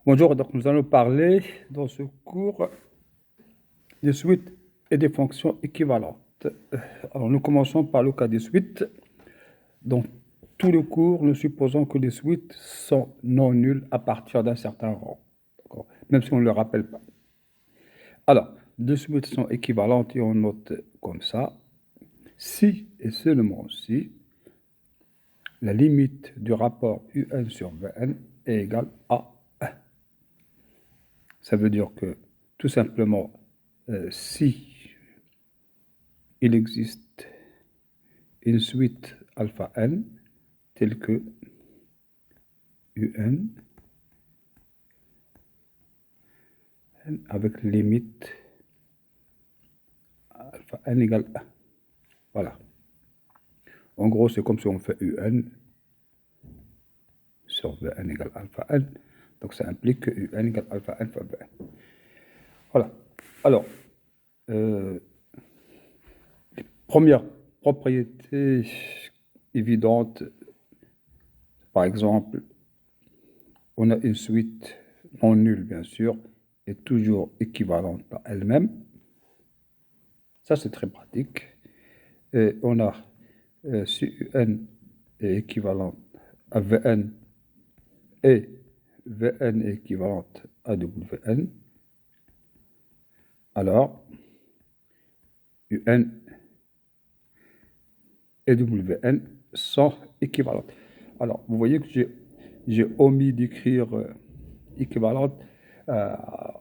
Bonjour, donc nous allons parler dans ce cours des suites et des fonctions équivalentes. Alors nous commençons par le cas des suites. Dans tout le cours, nous supposons que les suites sont non nulles à partir d'un certain rang, même si on ne le rappelle pas. Alors, deux suites sont équivalentes et on note comme ça. Si et seulement si la limite du rapport UN sur Vn est égale à 1. Ça veut dire que tout simplement, si il existe une suite alpha n telle que un avec limite alpha n égale 1. Voilà. En gros, c'est comme si on fait un sur Vn égale alpha n. Donc, ça implique que un égale alpha n fois Vn. Voilà. Alors, première propriété évidente, par exemple, on a une suite non nulle, bien sûr, et toujours équivalente par elle-même. Ça, c'est très pratique. Et on a, si un est équivalent à Vn et Vn est équivalente à Wn, alors Un et Wn sont équivalentes. Alors, vous voyez que j'ai omis d'écrire équivalente.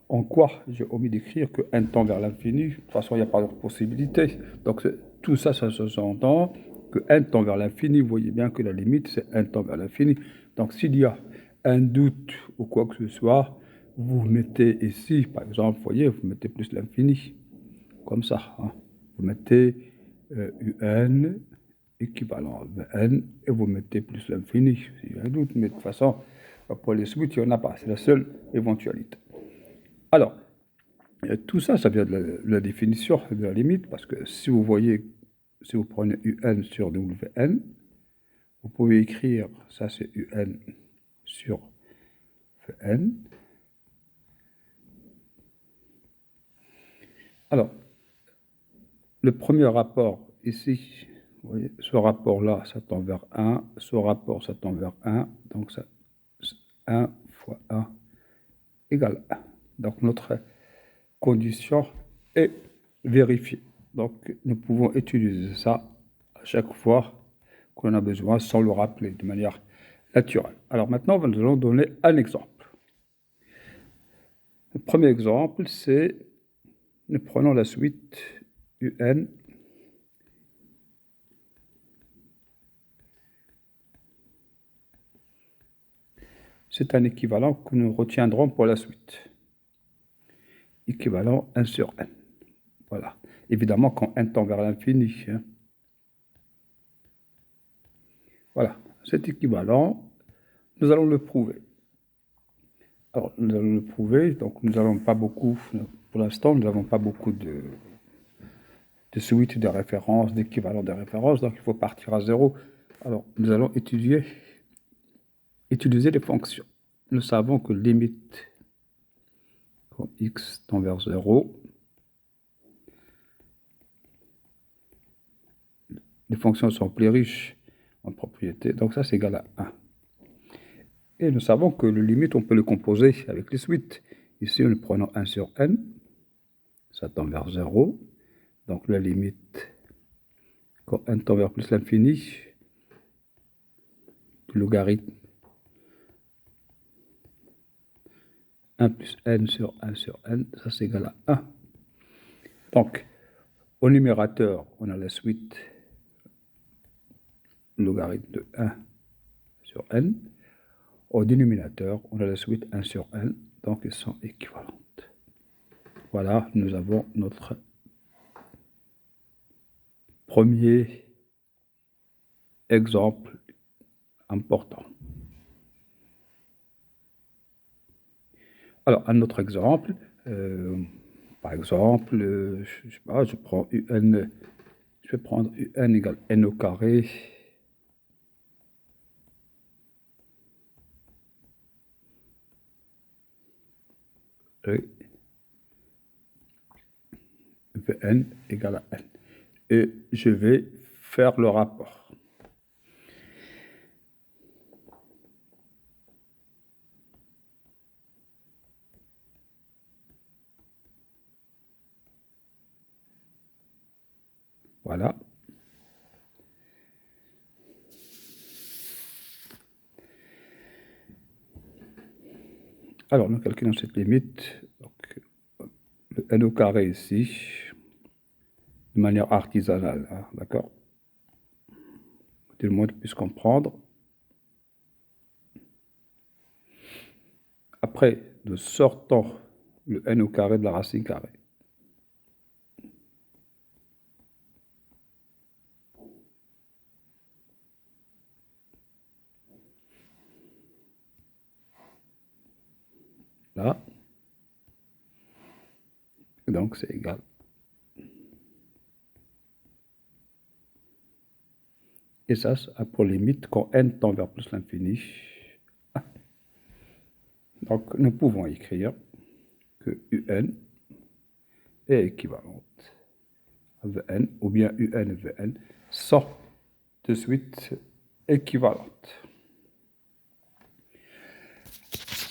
En quoi j'ai omis d'écrire que n tend vers l'infini? De toute façon, il n'y a pas d'autre possibilité. Donc, tout ça, ça s'entend que n tend vers l'infini. Vous voyez bien que la limite, c'est n tend vers l'infini. Donc, s'il y a un doute ou quoi que ce soit, vous mettez ici, par exemple, vous voyez, vous mettez plus l'infini. Comme ça. Hein. Vous mettez un équivalent à n et vous mettez plus l'infini. Il y a un doute, mais de toute façon, pour les suites, il n'y en a pas. C'est la seule éventualité. Alors, tout ça, ça vient de la définition de la limite, parce que si vous voyez, si vous prenez un sur Wn, vous pouvez écrire, ça c'est un sur Vn. Alors, le premier rapport ici, vous voyez, ce rapport-là, ça tend vers 1, ce rapport, ça tend vers 1, donc ça, 1 fois 1 égale 1. Donc notre condition est vérifiée. Donc nous pouvons utiliser ça à chaque fois qu'on a besoin sans le rappeler de manière naturelle. Alors maintenant, nous allons donner un exemple. Le premier exemple, c'est, nous prenons la suite UN c'est un équivalent que nous retiendrons pour la suite. Équivalent 1 sur n. Voilà. Évidemment, quand n tend vers l'infini. Hein. Voilà. Cet équivalent, nous allons le prouver. Alors, nous allons le prouver. Donc, nous n'avons pas beaucoup, pour l'instant, nous n'avons pas beaucoup de suites de références, d'équivalents de références. Donc, il faut partir à zéro. Alors, nous allons utiliser les fonctions. Nous savons que limite quand x tend vers 0, les fonctions sont plus riches en propriétés, donc ça c'est égal à 1. Et nous savons que le limite, on peut le composer avec les suites. Ici, nous prenons 1 sur n, ça tend vers 0, donc la limite, quand n tend vers plus l'infini, le logarithme 1 plus n sur 1 sur n, ça c'est égal à 1. Donc, au numérateur, on a la suite logarithme de 1 sur n. Au dénominateur, on a la suite 1 sur n, donc elles sont équivalentes. Voilà, nous avons notre premier exemple important. Alors, un autre exemple, par exemple, je sais pas, je prends un, je vais prendre un égale n au carré carré Vn égale à n. Et je vais faire le rapport. Voilà. Alors, nous calculons cette limite. Donc, le n au carré ici, de manière artisanale, hein, d'accord? Tout le monde puisse comprendre. Après, nous sortons le n au carré de la racine carrée. Là. Donc, c'est égal. Et ça, c'est pour limite quand n tend vers plus l'infini. Donc, nous pouvons écrire que un est équivalente à Vn, ou bien un et Vn sont de suite équivalentes.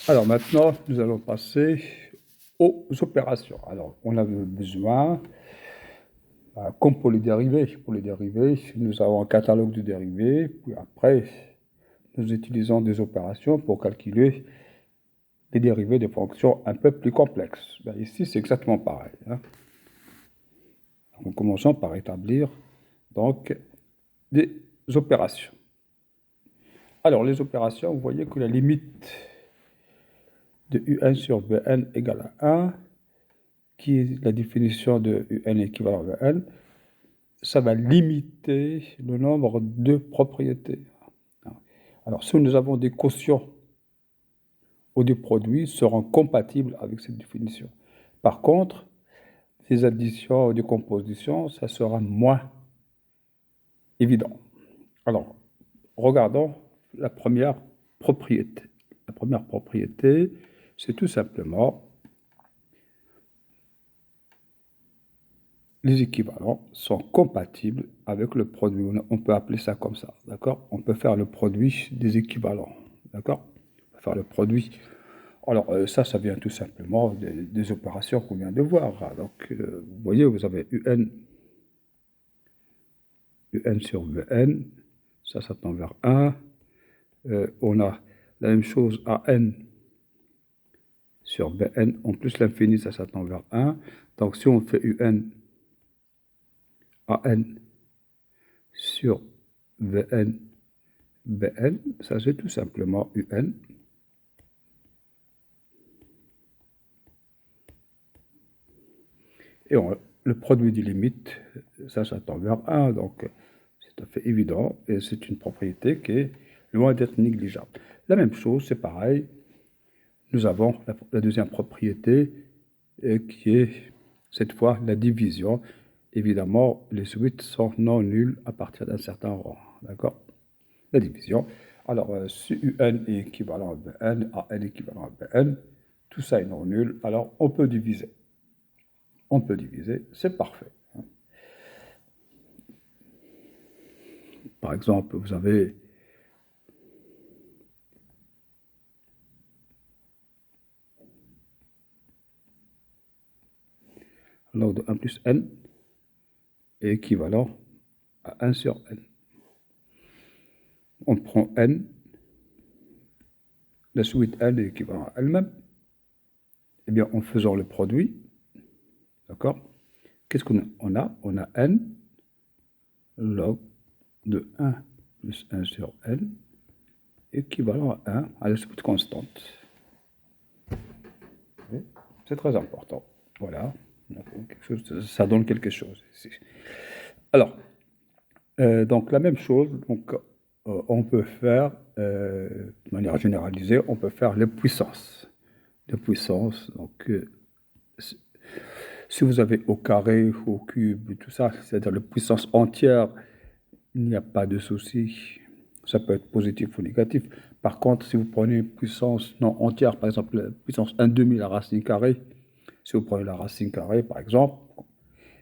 Alors maintenant, nous allons passer aux opérations. Alors, on a besoin, comme pour les dérivés, nous avons un catalogue de dérivés, puis après, nous utilisons des opérations pour calculer les dérivés de fonctions un peu plus complexes. Ben, ici, c'est exactement pareil. Hein. En commençant par établir donc des opérations. Alors, les opérations, vous voyez que la limite de un sur Vn égale à 1, qui est la définition de un équivalent à Vn, ça va limiter le nombre de propriétés. Alors, si nous avons des quotients ou des produits, seront compatibles avec cette définition. Par contre, des additions ou des compositions, ça sera moins évident. Alors, regardons la première propriété. La première propriété, c'est tout simplement les équivalents sont compatibles avec le produit. On peut appeler ça comme ça, d'accord? On peut faire le produit des équivalents, d'accord? On peut faire le produit. Alors, ça vient tout simplement des opérations qu'on vient de voir. Donc, vous voyez, vous avez un sur Vn, ça tend vers 1. On a la même chose à n sur Bn, en plus l'infini, ça tend vers 1. Donc, si on fait un à n sur Vn, Bn, ça c'est tout simplement un. Et le produit des limites, ça tend vers 1. Donc, c'est tout à fait évident. Et c'est une propriété qui est loin d'être négligeable. La même chose, c'est pareil. Nous avons la deuxième propriété qui est cette fois la division. Évidemment, les suites sont non nulles à partir d'un certain rang. D'accord? La division. Alors, si un est équivalent à Bn, a n équivalent à Bn, tout ça est non nul, alors on peut diviser. On peut diviser, c'est parfait. Par exemple, vous avez log de 1 plus n est équivalent à 1 sur n. On prend n, la suite n est équivalent à elle-même. Eh bien, en faisant le produit, d'accord, qu'est-ce qu'on a? On a n log de 1 plus 1 sur n équivalent à 1 à la suite constante. C'est très important. Voilà. Ça donne quelque chose ici. Alors, donc la même chose, donc, on peut faire, de manière généralisée, on peut faire les puissances. Les puissances, donc, si vous avez au carré, au cube, tout ça, c'est-à-dire les puissances entières, il n'y a pas de souci. Ça peut être positif ou négatif. Par contre, si vous prenez une puissance non entière, par exemple la puissance 1/2 la racine carrée, Si vous prenez la racine carrée, par exemple,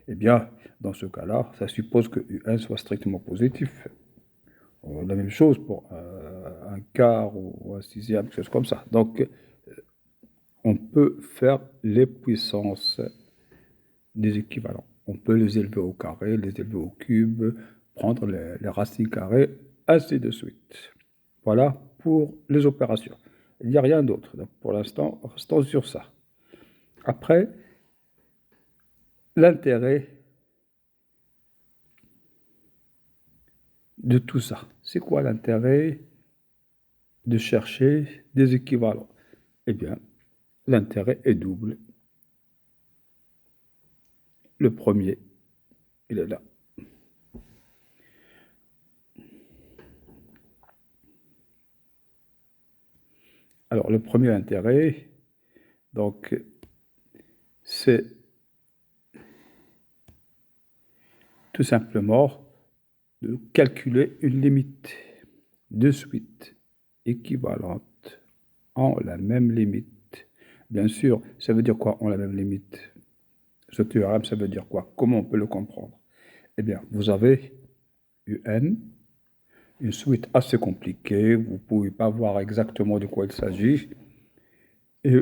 eh bien, dans ce cas-là, ça suppose que UN soit strictement positif. La même chose pour un quart ou un sixième, quelque chose comme ça. Donc, on peut faire les puissances des équivalents. On peut les élever au carré, les élever au cube, prendre les racines carrées, ainsi de suite. Voilà pour les opérations. Il n'y a rien d'autre. Donc, pour l'instant, restons sur ça. Après, l'intérêt de tout ça. C'est quoi l'intérêt de chercher des équivalents? Eh bien, l'intérêt est double. Le premier, il est là. Alors, le premier intérêt, donc, c'est tout simplement de calculer une limite de suite équivalente en la même limite. Bien sûr, ça veut dire quoi en la même limite? Ce théorème, ça veut dire quoi? Comment on peut le comprendre? Eh bien, vous avez UN, une suite assez compliquée, vous ne pouvez pas voir exactement de quoi il s'agit. Et,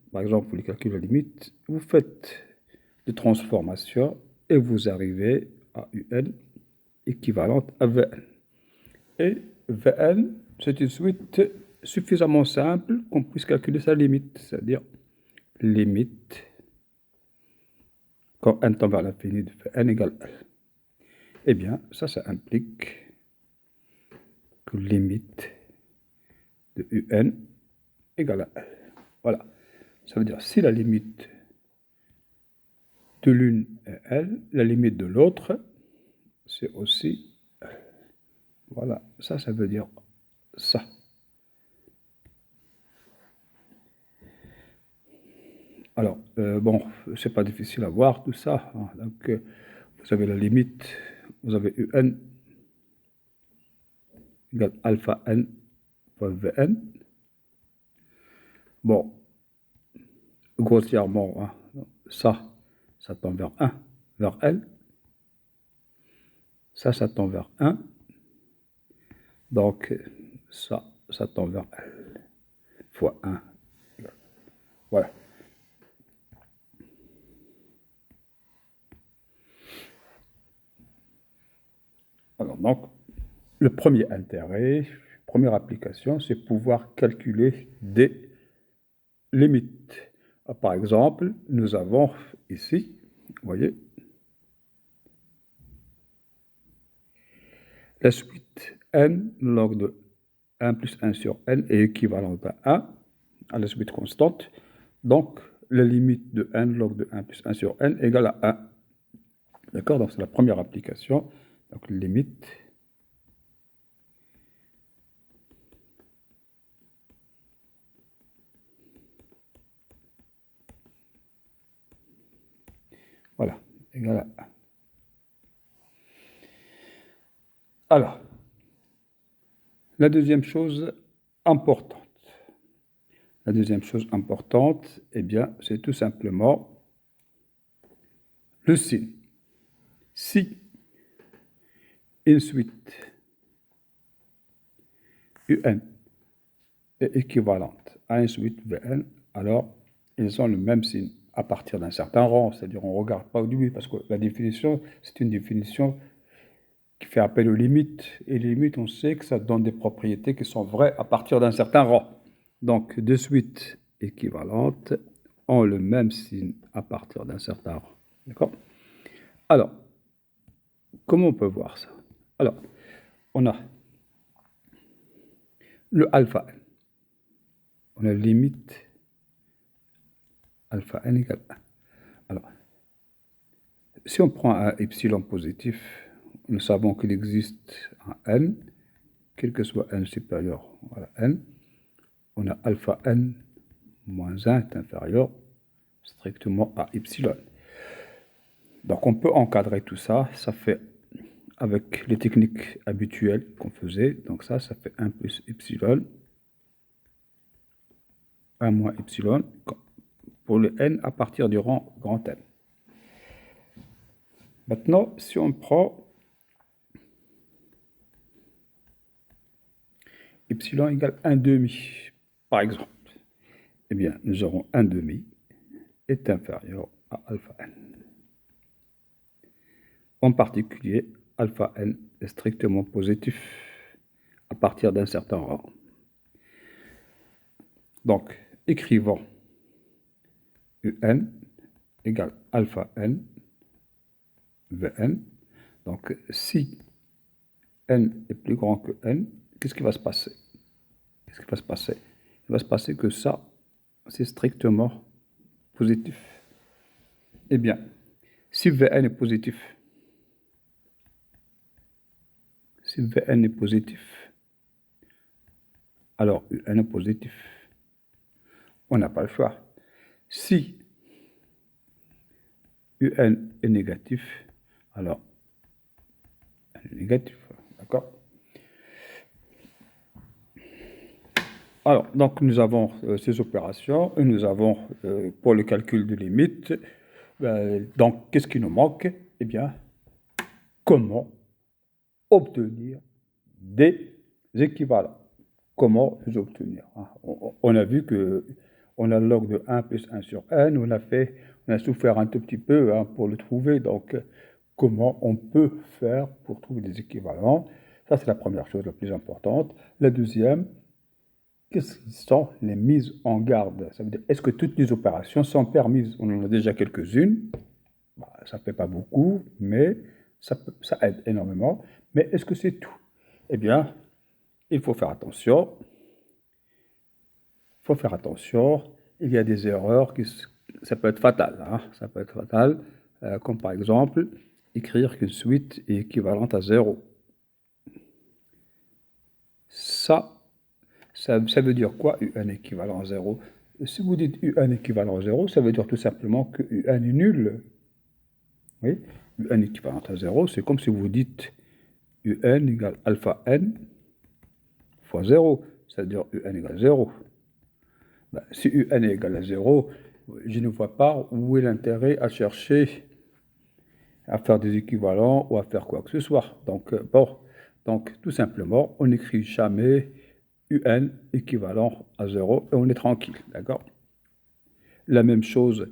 par exemple, vous voulez calculer la limite, vous faites des transformations et vous arrivez à UN équivalente à Vn. Et Vn, c'est une suite suffisamment simple qu'on puisse calculer sa limite, c'est-à-dire limite quand n tend vers l'infini de Vn égale L. Eh bien, ça implique que limite de Un égale à L. Voilà. Ça veut dire si la limite de l'une est L, la limite de l'autre, c'est aussi L. Voilà. Ça veut dire ça. Alors, bon, c'est pas difficile à voir tout ça. Hein. Donc, vous avez la limite, vous avez Un égale alpha n fois Vn. Bon, grossièrement, hein, ça tend vers 1, vers L. Ça tend vers 1. Donc, ça tend vers L fois 1. Voilà. Alors, donc, le premier intérêt, première application, c'est pouvoir calculer des limites. Par exemple, nous avons ici, vous voyez, la suite n log de 1 plus 1 sur n est équivalente à 1, à la suite constante. Donc, la limite de n log de 1 plus 1 sur n égale à 1. D'accord? Donc, c'est la première application. Donc, limite voilà, égale à 1. Alors, la deuxième chose importante. La deuxième chose importante, eh bien, c'est tout simplement le signe. Si une suite UN est équivalente à une suite Vn, alors ils ont le même signe à partir d'un certain rang. C'est-à-dire on ne regarde pas au début, parce que la définition, c'est une définition qui fait appel aux limites. Et les limites, on sait que ça donne des propriétés qui sont vraies à partir d'un certain rang. Donc, deux suites équivalentes ont le même signe à partir d'un certain rang. D'accord? Alors, comment on peut voir ça? Alors, on a le alpha n. On a limite alpha n égale 1. Alors, si on prend un epsilon positif, nous savons qu'il existe un n, quel que soit n supérieur à n, on a alpha n moins 1 est inférieur strictement à epsilon. Donc on peut encadrer tout ça, ça fait avec les techniques habituelles qu'on faisait, donc ça fait 1 plus epsilon, 1 moins epsilon, pour le n à partir du rang grand N. Maintenant, si on prend epsilon égale 1 demi, par exemple, eh bien, nous aurons 1 demi est inférieur à alpha n. En particulier, alpha n est strictement positif à partir d'un certain rang. Donc, écrivons un égale alpha n Vn. Donc, si n est plus grand que n, qu'est-ce qui va se passer? Qu'est-ce qui va se passer? Il va se passer que ça, c'est strictement positif. Eh bien, si Vn est positif, alors Un est positif. On n'a pas le choix. Si Un est négatif, alors N est négatif, d'accord? Alors, donc nous avons ces opérations et nous avons pour le calcul de limite, donc qu'est-ce qui nous manque? Eh bien, comment obtenir des équivalents? Comment les obtenir? On a vu que on a le log de 1 plus 1 sur n, on a souffert un tout petit peu pour le trouver, donc comment on peut faire pour trouver des équivalents? Ça, c'est la première chose la plus importante. La deuxième, qu'est-ce qui sont les mises en garde? Ça veut dire, est-ce que toutes les opérations sont permises? On en a déjà quelques-unes, ça ne fait pas beaucoup, mais ça aide énormément. Mais est-ce que c'est tout? Eh bien, il faut faire attention. Il y a des erreurs ça peut être fatal. Ça peut être fatal, comme par exemple, écrire qu'une suite est équivalente à 0. Ça veut dire quoi, UN équivalent à 0? Si vous dites UN équivalent à 0, ça veut dire tout simplement que UN est nul. Oui, UN équivalent à 0, c'est comme si vous dites UN égale alpha n fois 0, c'est-à-dire UN égale 0. Si UN est égal à 0, je ne vois pas où est l'intérêt à chercher à faire des équivalents ou à faire quoi que ce soit. Donc, donc tout simplement, on n'écrit jamais UN équivalent à 0 et on est tranquille, d'accord? La même chose,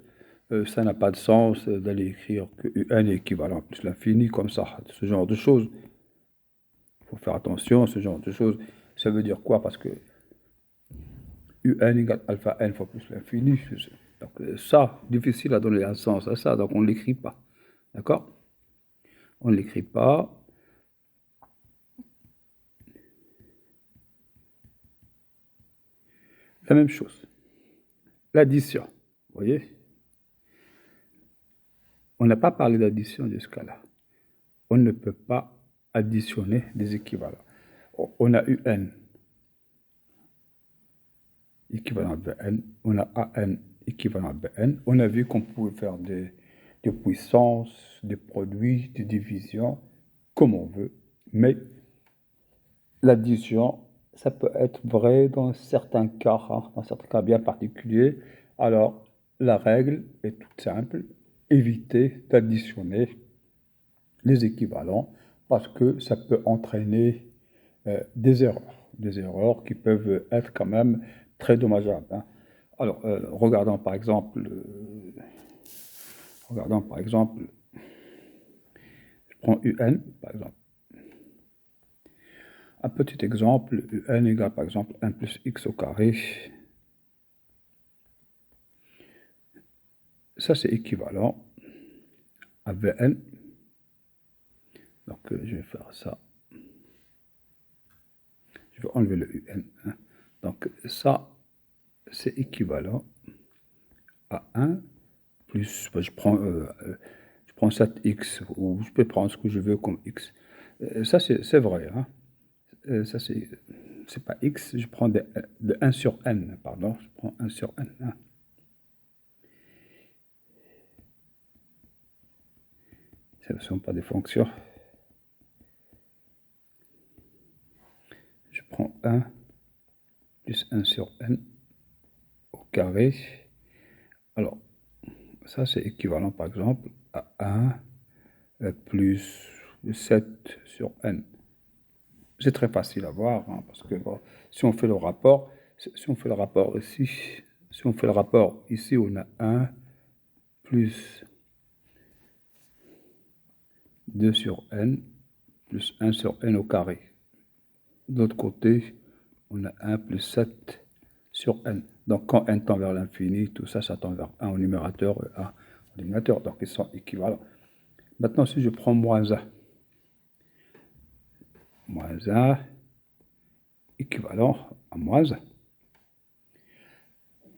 ça n'a pas de sens d'aller écrire que UN est équivalent plus l'infini comme ça, ce genre de choses. Il faut faire attention à ce genre de choses. Ça veut dire quoi? Parce que UN égale alpha n fois plus l'infini. Donc ça, difficile à donner un sens à ça, donc on ne l'écrit pas. D'accord? On ne l'écrit pas. La même chose. L'addition. Vous voyez? On n'a pas parlé d'addition jusqu'à là. On ne peut pas additionner des équivalents. On a UN équivalent à Bn, on a An équivalent à Bn. On a vu qu'on pouvait faire des puissances, des produits, des divisions, comme on veut. Mais l'addition, ça peut être vrai dans certains cas bien particuliers. Alors, la règle est toute simple, éviter d'additionner les équivalents parce que ça peut entraîner des erreurs qui peuvent être quand même très dommageables. Alors, regardons par exemple, je prends UN, par exemple. Un petit exemple, UN égale par exemple 1 plus x au carré. Ça, c'est équivalent à Vn. Donc, je vais faire ça. Je vais enlever le UN. Donc, ça, c'est équivalent à 1 plus, je prends 7x, ou je peux prendre ce que je veux comme x. Ça, c'est vrai. Ça, c'est pas x, je prends de 1 sur n, pardon, je prends 1 sur n. Ce ne sont pas des fonctions. Je prends 1 plus 1 sur n au carré. Alors, ça c'est équivalent par exemple à 1 plus 7 sur n. C'est très facile à voir, hein, parce que bon, si on fait le rapport, si on fait le rapport ici, si on fait le rapport ici, on a 1 plus 2 sur n plus 1 sur n au carré. De l'autre côté, on a 1 plus 7 sur n. Donc quand n tend vers l'infini, tout ça, ça tend vers 1 au numérateur et 1 au dénominateur. Donc ils sont équivalents. Maintenant, si je prends moins 1, moins 1 équivalent à moins 1.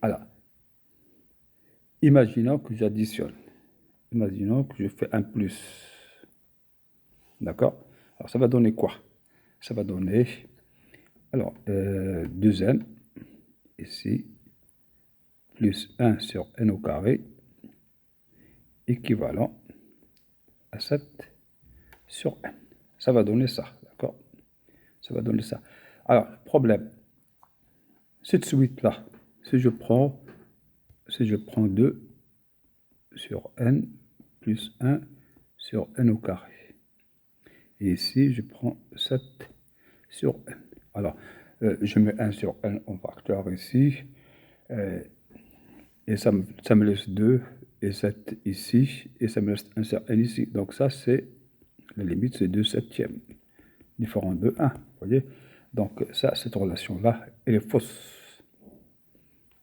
Alors, imaginons que j'additionne. Imaginons que je fais un plus. D'accord? Alors, ça va donner quoi? Ça va donner, alors, 2n, ici, plus 1 sur n au carré, équivalent à 7 sur n. Ça va donner ça, d'accord? Ça va donner ça. Alors, problème, cette suite-là, si je prends 2 sur n plus 1 sur n au carré. Et ici, je prends 7 sur n. Alors, je mets 1 sur n en facteur ici. Et ça me laisse 2 et 7 ici. Et ça me laisse 1 sur n ici. Donc ça, c'est la limite, c'est 2 septièmes. Différent de 1. Vous voyez? Donc ça, cette relation-là, elle est fausse.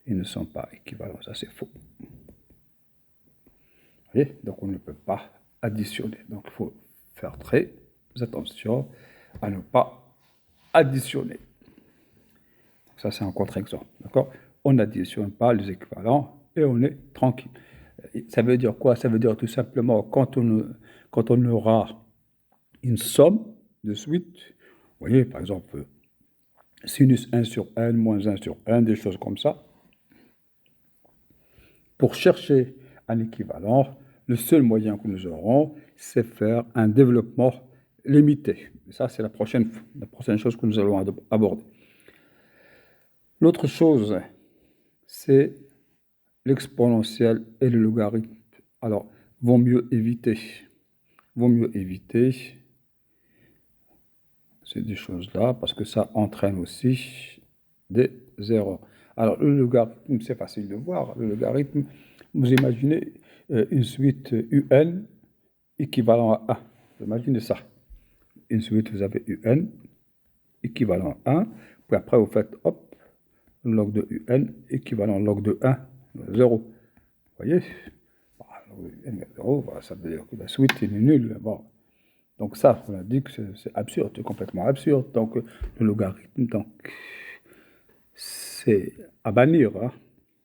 Ils ne sont pas équivalents. Ça, c'est faux. Vous voyez? Donc on ne peut pas additionner. Donc il faut faire très attention à ne pas additionner. Ça, c'est un contre-exemple. D'accord? On n'additionne pas les équivalents et on est tranquille. Ça veut dire quoi? Ça veut dire tout simplement quand on aura une somme de suite, vous voyez, par exemple, sinus 1 sur n, moins 1 sur n, des choses comme ça. Pour chercher un équivalent, le seul moyen que nous aurons, c'est faire un développement limité. Et ça, c'est la prochaine chose que nous allons aborder. L'autre chose, c'est l'exponentielle et le logarithme. Alors, vaut mieux éviter ces deux choses-là parce que ça entraîne aussi des erreurs. Alors, le logarithme, c'est facile de voir. Le logarithme, vous imaginez une suite un équivalent à 1. Vous imaginez ça. Une suite, vous avez un équivalent à 1. Puis après, vous faites, hop, log de un équivalent log de 1, 0. Vous voyez? N 0, ça veut dire que la suite est nulle. Bon. Donc ça, on a dit que c'est absurde, c'est complètement absurde. Donc le logarithme, donc, c'est à bannir. Hein,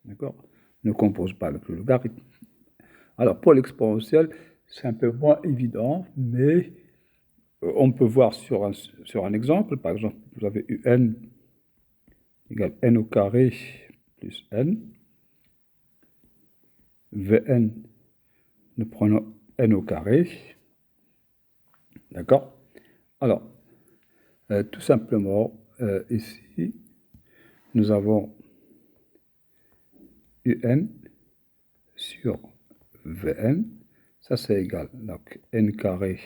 d'accord? Ne compose pas avec le logarithme. Alors pour l'exponentielle, c'est un peu moins évident, mais on peut voir sur un exemple. Par exemple, vous avez un égale n au carré plus n. Vn, nous prenons n au carré. D'accord? Alors, tout simplement, ici, nous avons un sur Vn. Ça, c'est égal. Donc, n carré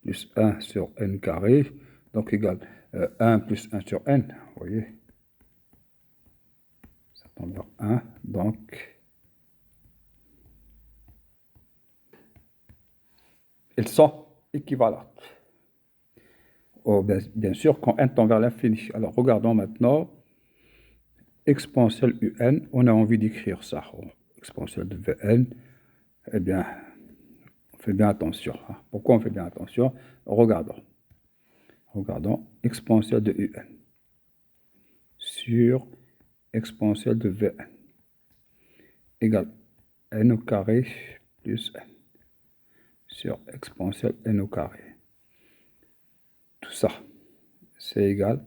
plus 1 sur n carré. Donc, égal 1 plus 1 sur n. Vous voyez? Ça tombe vers 1. Donc, elles sont équivalentes. Oh, bien sûr, quand n tend vers l'infini. Alors, regardons maintenant. Exponentielle un, on a envie d'écrire ça. Exponentielle de Vn, eh bien, on fait bien attention. Hein. Pourquoi on fait bien attention? Regardons. Exponentielle de un sur exponentielle de Vn égale n au carré plus n sur exponentielle n au carré. Tout ça, c'est égal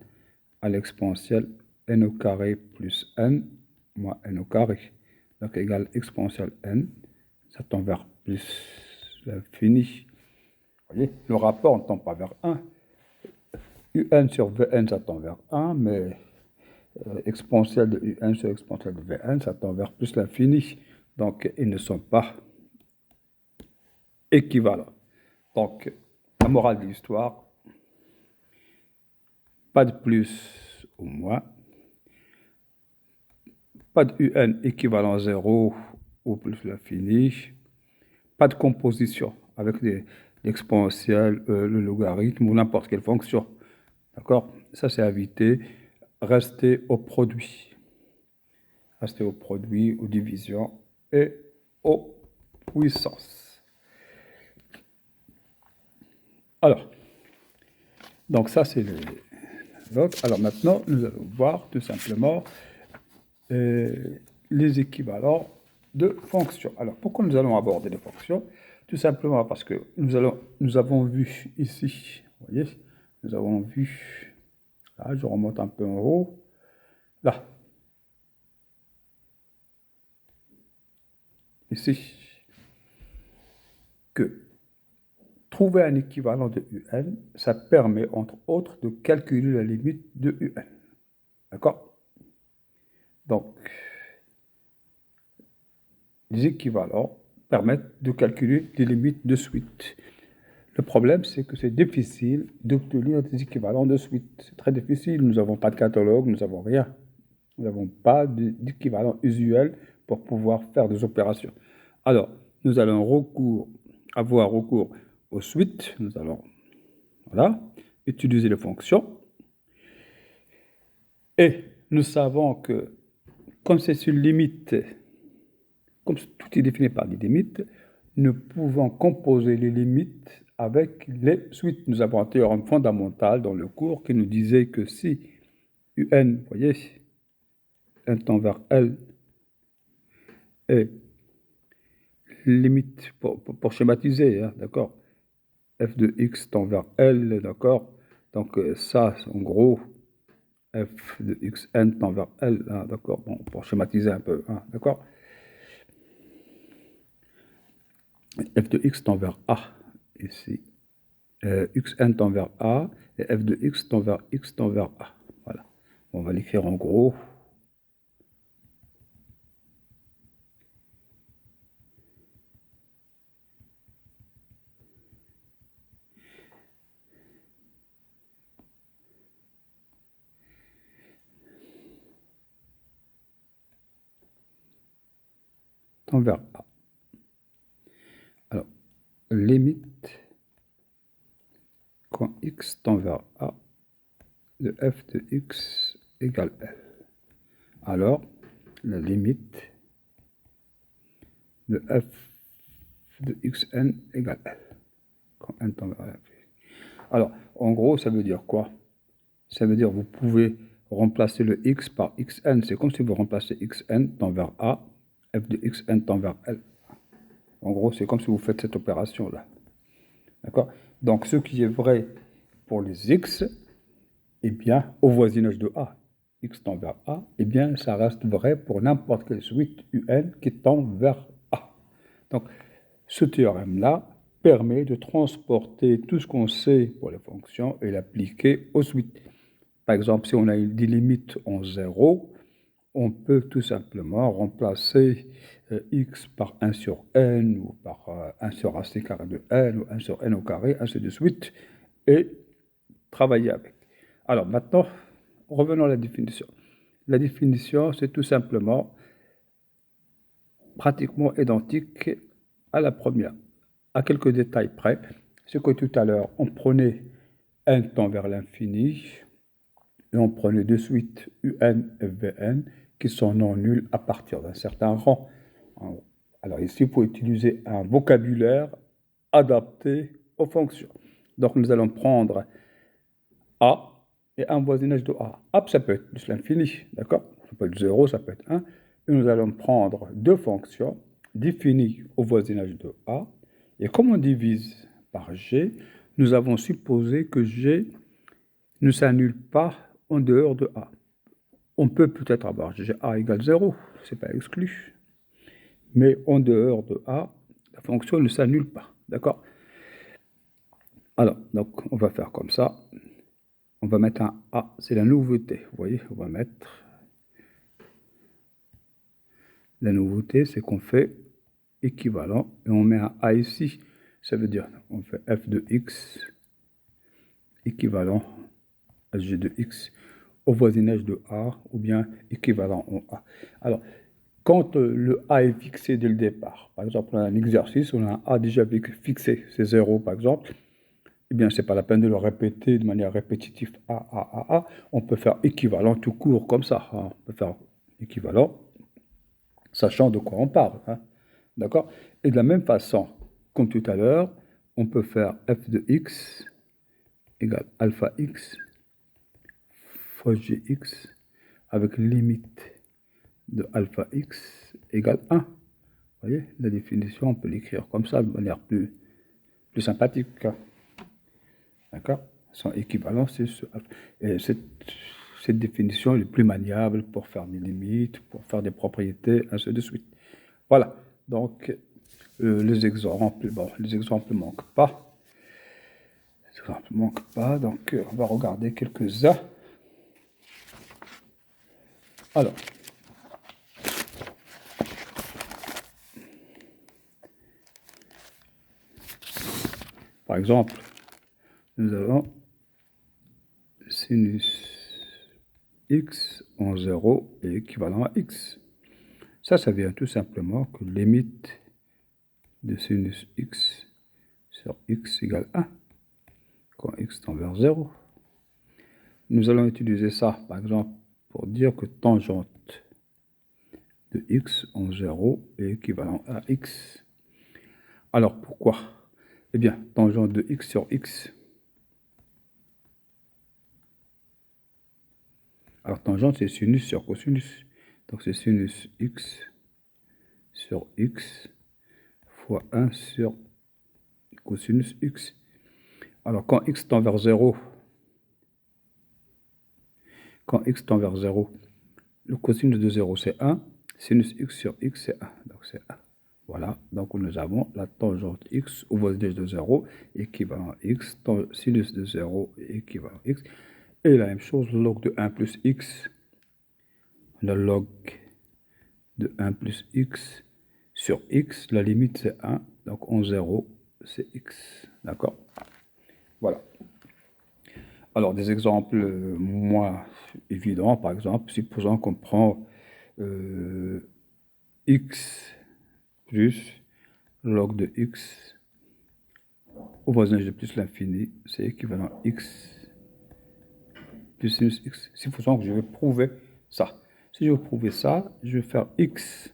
à l'exponentielle n au carré plus n moins n au carré. Donc égal exponentielle n, ça tend vers plus l'infini. Vous voyez, le rapport ne tend pas vers 1. un sur Vn, ça tend vers 1, mais exponentielle de un sur exponentielle de Vn, ça tend vers plus l'infini. Donc, ils ne sont pas équivalents. Donc, la morale de l'histoire, pas de plus ou moins, pas de UN équivalent 0 ou plus l'infini, pas de composition avec l'exponentielle, le logarithme ou n'importe quelle fonction. D'accord? Ça, c'est à éviter. Rester au produit. Rester au produit, aux divisions et aux puissances. Alors, donc ça, c'est l'autre. Alors maintenant, nous allons voir tout simplement les équivalents de fonctions. Alors, pourquoi nous allons aborder les fonctions? Tout simplement parce que nous avons vu ici, vous voyez, nous avons vu, là, je remonte un peu en haut, là, ici, que trouver un équivalent de UN, ça permet, entre autres, de calculer la limite de UN. D'accord? Donc, les équivalents permettent de calculer les limites de suite. Le problème, c'est que c'est difficile d'obtenir des équivalents de suite. C'est très difficile. Nous n'avons pas de catalogue, nous n'avons rien. Nous n'avons pas d'équivalent usuel pour pouvoir faire des opérations. Alors, nous allons avoir recours aux suites. Nous allons utiliser les fonctions. Et nous savons que, comme c'est une limite, comme tout est défini par des limites, nous pouvons composer les limites avec les suites. Nous avons un théorème fondamental dans le cours qui nous disait que si UN, vous voyez, n tend vers L est limite, pour schématiser, hein, d'accord, f de x tend vers L, d'accord, donc ça, en gros, f de xn tend vers L, hein, d'accord, bon, pour schématiser un peu, hein, d'accord, f de x tend vers A, ici, xn tend vers A, et f de x tend vers A, voilà, on va l'écrire en gros, tend vers A. Alors, limite quand x tend vers A de f de x égale L. Alors, la limite de f de xn égale L. Quand n tend vers L. Alors, en gros, ça veut dire quoi? Ça veut dire que vous pouvez remplacer le x par xn. C'est comme si vous remplacez xn tend vers A, f de xn tend vers L. En gros, c'est comme si vous faites cette opération-là. D'accord? Donc, ce qui est vrai pour les x, eh bien, au voisinage de A, x tend vers A, eh bien, ça reste vrai pour n'importe quelle suite UN qui tend vers A. Donc, ce théorème-là permet de transporter tout ce qu'on sait pour les fonctions et l'appliquer aux suites. Par exemple, si on a des limites en 0, on peut tout simplement remplacer x par 1 sur n ou par 1 sur ac carré de n ou 1 sur n au carré, ainsi de suite, et travailler avec. Alors maintenant, revenons à la définition. La définition, c'est tout simplement pratiquement identique à la première, à quelques détails près. C'est que tout à l'heure, on prenait n tend vers l'infini, et on prenait de suite un et vn qui sont non nuls à partir d'un certain rang. Alors ici, il faut utiliser un vocabulaire adapté aux fonctions. Donc nous allons prendre A et un voisinage de A. A, ça peut être juste l'infini, d'accord? Ça peut être 0, ça peut être 1. Et nous allons prendre deux fonctions définies au voisinage de A. Et comme on divise par G, nous avons supposé que G ne s'annule pas en dehors de A. On peut peut-être avoir A égale 0, ce n'est pas exclu. Mais en dehors de A, la fonction ne s'annule pas, d'accord? Alors, donc, on va faire comme ça. On va mettre un A, c'est la nouveauté, vous voyez, on va mettre La nouveauté, c'est qu'on fait équivalent et on met un A ici. Ça veut dire on fait f de x équivalent à g de x au voisinage de A ou bien équivalent en A. Alors, quand le A est fixé dès le départ, par exemple, on a un exercice, on a un A déjà fixé, c'est 0 par exemple, eh bien, ce n'est pas la peine de le répéter de manière répétitive A. On peut faire équivalent tout court comme ça. Hein. On peut faire équivalent, sachant de quoi on parle. Hein. D'accord? Et de la même façon, comme tout à l'heure, on peut faire f de x égale alpha x fois gx avec limite de alpha x égale 1. Vous voyez, la définition, on peut l'écrire comme ça, de manière plus sympathique. Hein. D'accord? Son équivalent, c'est ce. Et cette définition est le plus maniable pour faire des limites, pour faire des propriétés, ainsi de suite. Voilà. Donc, les exemples, bon, les exemples ne manquent pas. Les exemples ne manquent pas, donc on va regarder quelques-uns. Alors, par exemple, nous avons sinus x en 0 est équivalent à x. Ça vient tout simplement que limite de sinus x sur x égale 1, quand x tend vers 0. Nous allons utiliser ça, par exemple, pour dire que tangente de x en 0 est équivalent à x. Alors, pourquoi? Eh bien, tangente de x sur x. Alors, tangente, c'est sinus sur cosinus. Donc, c'est sinus x sur x fois 1 sur cosinus x. Alors, quand x tend vers 0, le cosinus de 0, c'est 1. Sinus x sur x, c'est 1. Donc, c'est 1. Voilà. Donc, nous avons la tangente x au voisinage de 0, équivalent x. Sinus de 0, équivalent x. Et la même chose, log de 1 plus x. Le log de 1 plus x sur x. La limite, c'est 1. Donc, en 0, c'est x. D'accord? Voilà. Alors, des exemples moins évidents, par exemple, supposons qu'on prend x plus log de x au voisinage de plus l'infini, c'est équivalent à x plus sinus x. Supposons que je vais prouver ça. Si je veux prouver ça, je vais faire x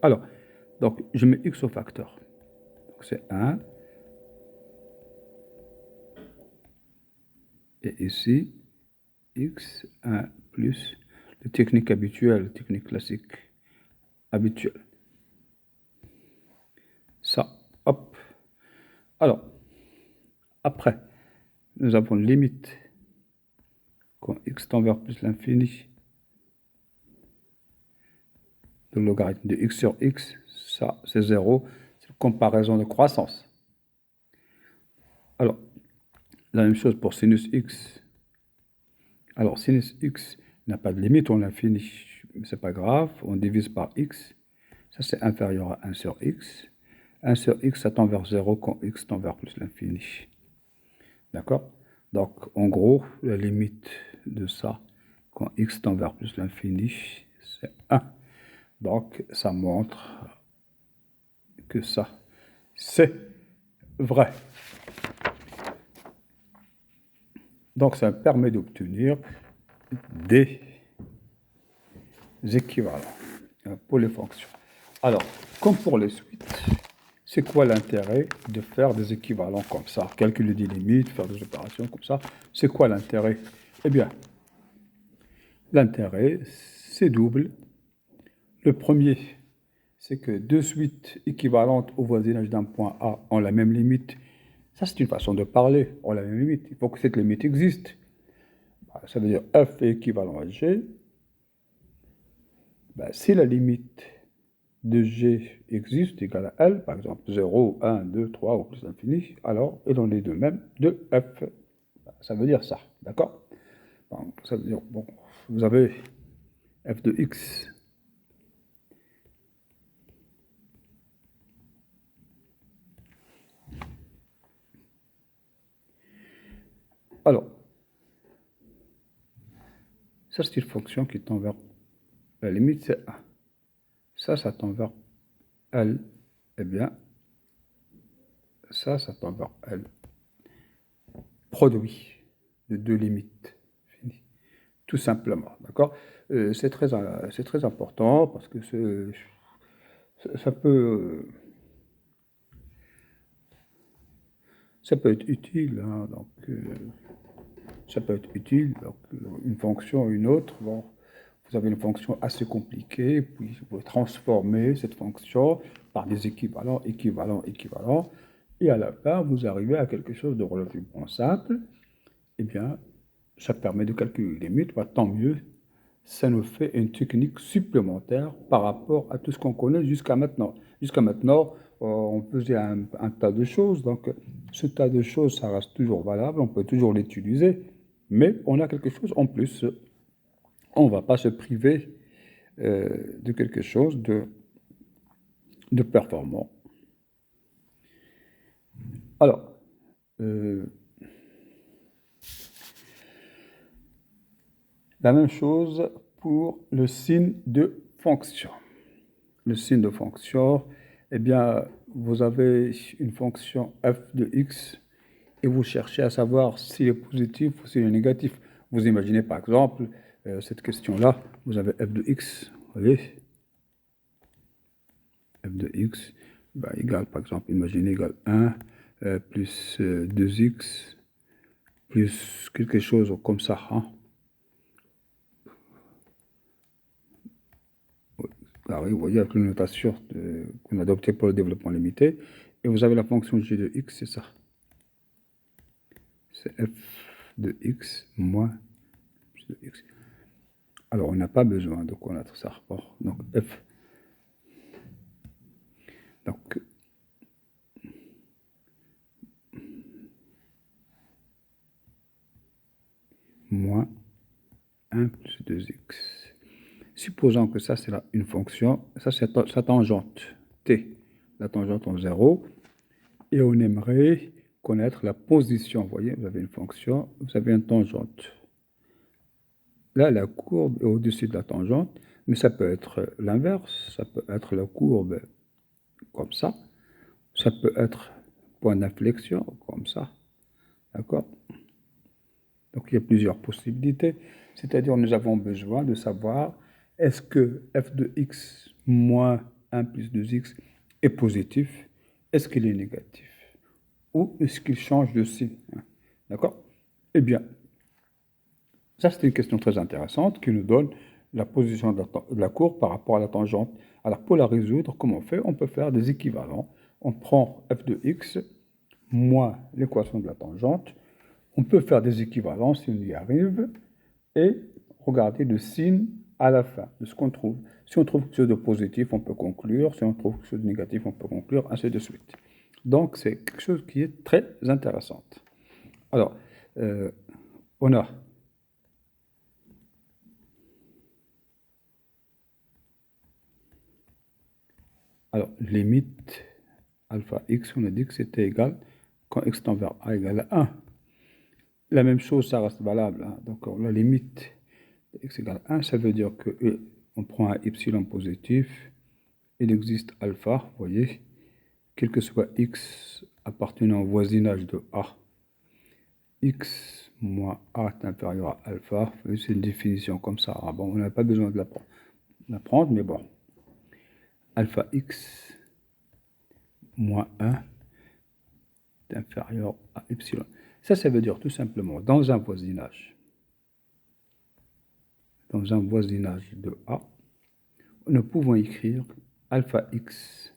alors, donc je mets x au facteur. Donc c'est 1. Et ici, x, 1 plus la technique habituelle, la technique classique habituelle. Ça, hop. Alors, après, nous avons limite quand x tend vers plus l'infini. Le logarithme de x sur x, ça, c'est 0. C'est une comparaison de croissance. Alors, la même chose pour sinus x. Alors, sinus x n'a pas de limite, on l'infini. Mais c'est pas grave, on divise par x. Ça, c'est inférieur à 1 sur x. 1 sur x, ça tend vers 0 quand x tend vers plus l'infini. D'accord? Donc, en gros, la limite de ça, quand x tend vers plus l'infini, c'est 1. Donc, ça montre que ça, c'est vrai. Donc, ça permet d'obtenir des équivalents pour les fonctions. Alors, comme pour les suites, c'est quoi l'intérêt de faire des équivalents comme ça? Calculer des limites, faire des opérations comme ça. C'est quoi l'intérêt? Eh bien, l'intérêt, c'est double. Le premier, c'est que deux suites équivalentes au voisinage d'un point A ont la même limite. Ça, c'est une façon de parler. Ont la même limite. Il faut que cette limite existe. Ça veut dire f est équivalent à g. Si la limite de G existe égal à L, par exemple 0, 1, 2, 3 ou plus l'infini, alors il en est de même de F. Ça veut dire ça, d'accord? Bon, ça veut dire, bon, vous avez F de X. Alors, ça c'est une fonction qui tend vers la limite, c'est 1. Ça tend vers L. Eh bien, ça tend vers L. Produit de deux limites. Fini. Tout simplement, d'accord? C'est très important parce que ça peut, ça peut être utile, hein, donc ça peut être utile. Donc, une fonction ou une autre, bon, vous avez une fonction assez compliquée, puis vous pouvez transformer cette fonction par des équivalents, équivalents, équivalents, et à la fin, vous arrivez à quelque chose de relativement simple. Eh bien, ça permet de calculer les limites, bah, tant mieux. Ça nous fait une technique supplémentaire par rapport à tout ce qu'on connaît jusqu'à maintenant. Jusqu'à maintenant, on faisait un tas de choses, donc ce tas de choses, ça reste toujours valable, on peut toujours l'utiliser, mais on a quelque chose en plus. On ne va pas se priver de quelque chose de performant. Alors, la même chose pour le signe de fonction. Le signe de fonction, eh bien, vous avez une fonction f de x et vous cherchez à savoir s'il est positif ou s'il est négatif. Vous imaginez par exemple cette question-là, vous avez f de x, vous voyez, f de x bah, égale par exemple, imaginez égale 1 plus 2x plus quelque chose comme ça. Hein. Alors, vous voyez avec la notation qu'on a adoptée pour le développement limité. Et vous avez la fonction g de x, c'est ça. C'est f de x moins g de x. Alors, on n'a pas besoin de connaître ça. Bon, donc, f. Donc, moins 1 plus 2x. Supposons que ça, c'est une fonction. Ça, c'est sa tangente t. La tangente en 0. Et on aimerait connaître la position. Vous voyez, vous avez une fonction, vous avez une tangente. Là, la courbe est au-dessus de la tangente, mais ça peut être l'inverse. Ça peut être la courbe comme ça. Ça peut être point d'inflexion comme ça. D'accord? Donc, il y a plusieurs possibilités. C'est-à-dire, nous avons besoin de savoir est-ce que f de x moins 1 plus 2x est positif? Est-ce qu'il est négatif? Ou est-ce qu'il change de signe? D'accord? Eh bien, ça, c'est une question très intéressante qui nous donne la position de la courbe par rapport à la tangente. Alors, pour la résoudre, comment on fait? On peut faire des équivalents. On prend f de x moins l'équation de la tangente. On peut faire des équivalents si on y arrive et regarder le signe à la fin de ce qu'on trouve. Si on trouve quelque chose de positif, on peut conclure. Si on trouve quelque chose de négatif, on peut conclure, ainsi de suite. Donc, c'est quelque chose qui est très intéressant. Alors, on a limite alpha x, on a dit que c'était égal quand x tend vers a égale à 1. La même chose, ça reste valable. Hein. Donc, la limite de x égale à 1, ça veut dire que on prend un epsilon positif, il existe alpha, vous voyez, quel que soit x appartenant au voisinage de a, x moins a est inférieur à alpha, c'est une définition comme ça. Ah bon, on n'a pas besoin de l'apprendre, mais bon. Alpha x moins 1 est inférieur à epsilon. Ça veut dire tout simplement, dans un voisinage de A, nous pouvons écrire alpha x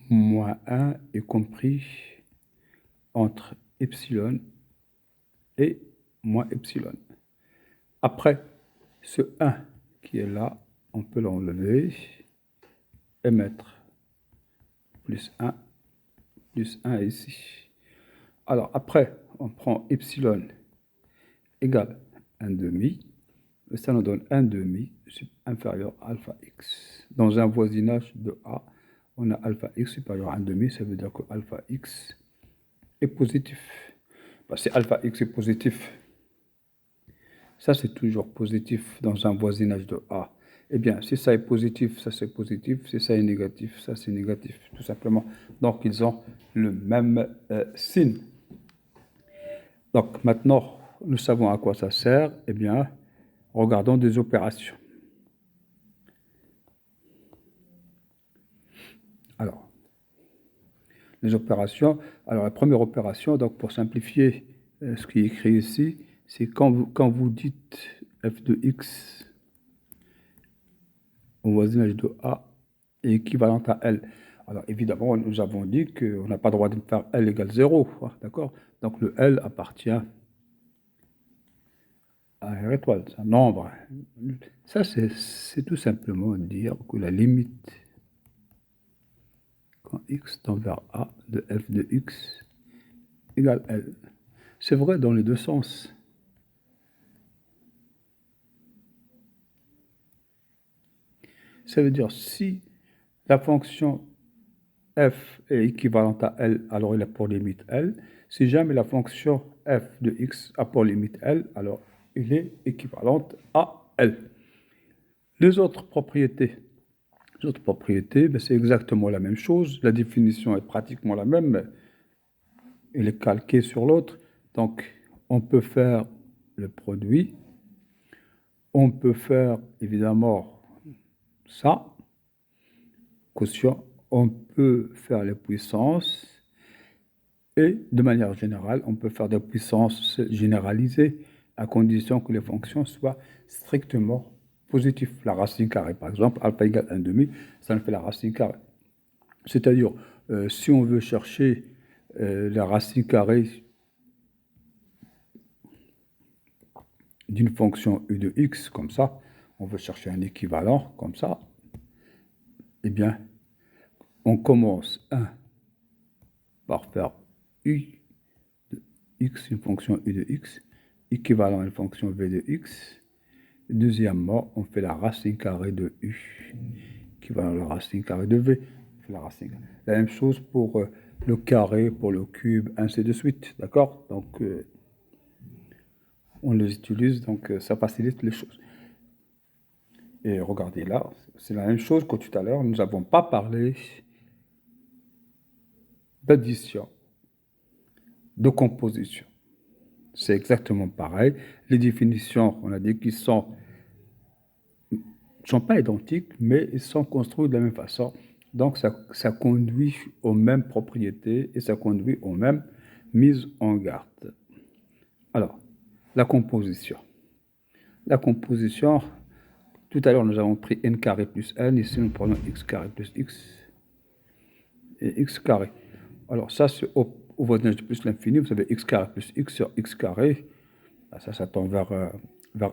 moins 1 est compris entre epsilon et moins epsilon. Après, ce 1 qui est là, on peut l'enlever émettre plus 1 ici. Alors après, on prend epsilon égale 1 demi, et ça nous donne 1 demi inférieur à alpha x. Dans un voisinage de A, on a alpha x supérieur à 1 demi, ça veut dire que alpha x est positif. Ben, si alpha x est positif, ça c'est toujours positif dans un voisinage de A. Eh bien, si ça est positif, ça c'est positif. Si ça est négatif, ça c'est négatif, tout simplement. Donc, ils ont le même signe. Donc, maintenant, nous savons à quoi ça sert. Eh bien, regardons des opérations. Alors, les opérations. Alors, la première opération, donc pour simplifier ce qui est écrit ici, c'est quand vous dites f de x au voisinage de A est équivalent à L. Alors, évidemment, nous avons dit qu'on n'a pas le droit de faire L égale 0, d'accord? Donc, le L appartient à R étoile, c'est un nombre. Ça, c'est tout simplement dire que la limite, quand x tend vers A de f de x égale L. C'est vrai dans les deux sens. Ça veut dire si la fonction f est équivalente à L, alors il a pour limite L. Si jamais la fonction f de x a pour limite L, alors il est équivalente à L. Les autres propriétés, ben, c'est exactement la même chose. La définition est pratiquement la même, mais elle est calquée sur l'autre. Donc, on peut faire le produit. On peut faire, évidemment, ça, quotient. On peut faire les puissances. Et de manière générale, on peut faire des puissances généralisées à condition que les fonctions soient strictement positives. La racine carrée, par exemple, alpha égale 1 demi, ça nous fait la racine carrée. C'est-à-dire, si on veut chercher la racine carrée d'une fonction u de x, comme ça, on veut chercher un équivalent, comme ça, eh bien, on commence par faire u de x, une fonction u de x, équivalent à une fonction v de x. Deuxièmement, on fait la racine carrée de u, équivalent à la racine carrée de v. On fait la même chose pour le carré, pour le cube, ainsi de suite. D'accord? Donc, on les utilise, donc ça facilite les choses. Et regardez là, c'est la même chose que tout à l'heure. Nous n'avons pas parlé d'addition, de composition. C'est exactement pareil. Les définitions, on a dit qu'ils sont pas identiques, mais ils sont construits de la même façon. Donc, ça conduit aux mêmes propriétés et ça conduit aux mêmes mises en garde. Alors, la composition. La composition, tout à l'heure, nous avons pris n carré plus n. Ici, nous prenons x carré plus x et x carré. Alors, ça, c'est au voisinage de plus l'infini. Vous avez x carré plus x sur x carré. Ça tend vers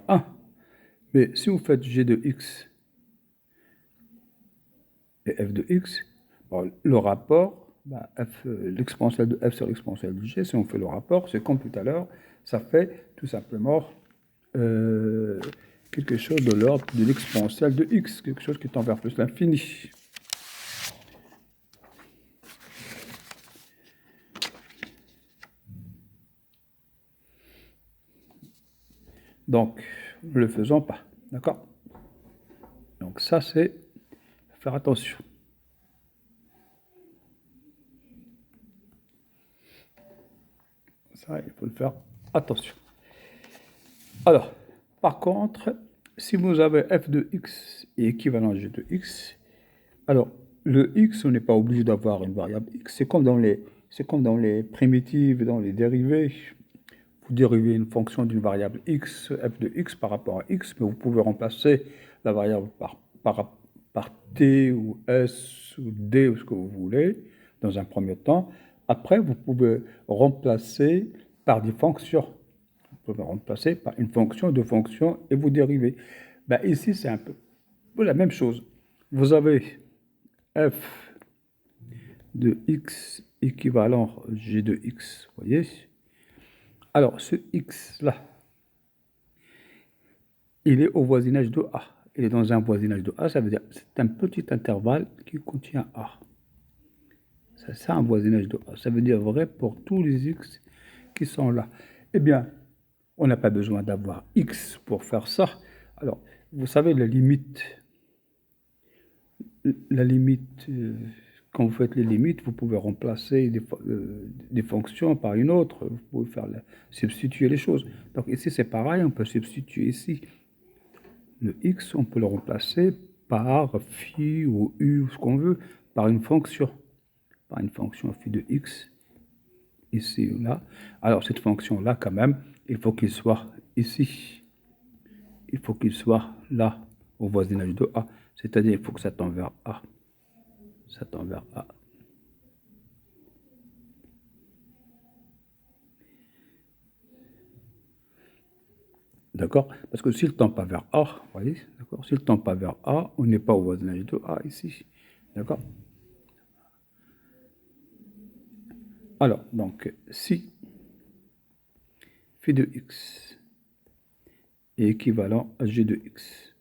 1. Mais si vous faites g de x et f de x, bon, le rapport, l'exponentielle de f sur l'exponentielle de g, si on fait le rapport, c'est comme tout à l'heure, ça fait tout simplement quelque chose de l'ordre de l'exponentielle de x, quelque chose qui tend vers plus l'infini. Donc, ne le faisons pas, d'accord? Donc ça, c'est faire attention. Ça, il faut le faire attention. Alors, par contre, si vous avez f de x est équivalent à g de x, alors le x, on n'est pas obligé d'avoir une variable x. C'est comme dans les primitives, dans les dérivés. Vous dérivez une fonction d'une variable x, f de x par rapport à x, mais vous pouvez remplacer la variable par t ou s ou d ou ce que vous voulez dans un premier temps. Après, vous pouvez remplacer par des fonctions. Vous pouvez remplacer par une fonction, deux fonctions et vous dérivez. Ben, ici, c'est un peu la même chose. Vous avez f de x équivalent g de x, vous voyez. Alors, ce x-là, il est au voisinage de A. Il est dans un voisinage de A, ça veut dire que c'est un petit intervalle qui contient A. C'est ça un voisinage de A. Ça veut dire vrai pour tous les x qui sont là. Eh bien, on n'a pas besoin d'avoir x pour faire ça. Alors, vous savez, quand vous faites les limites, vous pouvez remplacer des fonctions par une autre. Vous pouvez substituer les choses. Donc ici, c'est pareil, on peut substituer ici. Le x, on peut le remplacer par phi ou u, ou ce qu'on veut, par une fonction. Par une fonction phi de x, ici ou là. Alors, cette fonction-là, quand même, il faut qu'il soit ici. Il faut qu'il soit là, au voisinage de A. C'est-à-dire, il faut que ça tend vers A. Ça tend vers A. D'accord? Parce que s'il ne tend pas vers A, vous voyez? D'accord? S'il ne tend pas vers A, on n'est pas au voisinage de A ici. D'accord? Alors, donc, si phi de x est équivalent à g de x,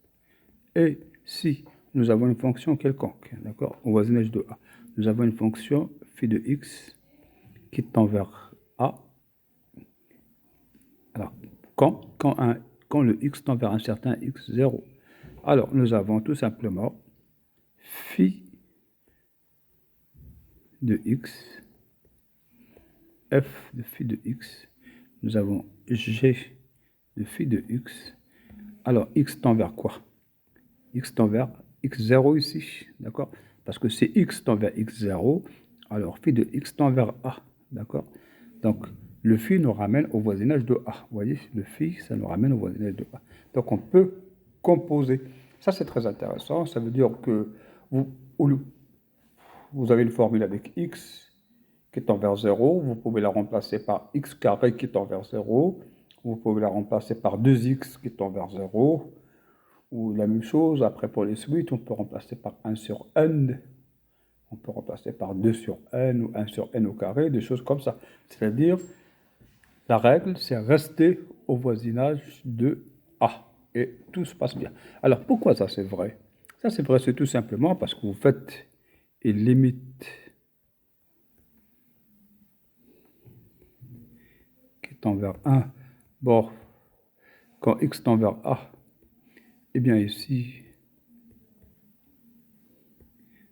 et si nous avons une fonction quelconque, d'accord, au voisinage de A, nous avons une fonction phi de x qui tend vers A. Alors, quand le x tend vers un certain x0, alors nous avons tout simplement phi de x, f de phi de x, nous avons g de phi de x. Alors, x tend vers quoi? X tend vers x0 ici, d'accord? Parce que si x tend vers x0, alors phi de x tend vers A, d'accord? Donc, le phi nous ramène au voisinage de A. Vous voyez, le phi, ça nous ramène au voisinage de A. Donc, on peut composer. Ça, c'est très intéressant. Ça veut dire que vous avez une formule avec x qui tend vers 0. Vous pouvez la remplacer par x carré qui tend vers 0. Vous pouvez la remplacer par 2x qui tend vers 0. Ou la même chose, après pour les suites, on peut remplacer par 1 sur n. On peut remplacer par 2 sur n ou 1 sur n au carré, des choses comme ça. C'est-à-dire, la règle, c'est rester au voisinage de A. Et tout se passe bien. Alors, pourquoi ça c'est vrai? Ça c'est vrai, c'est tout simplement parce que vous faites une limite qui tend vers 1. Bon, quand x tend vers A, eh bien ici,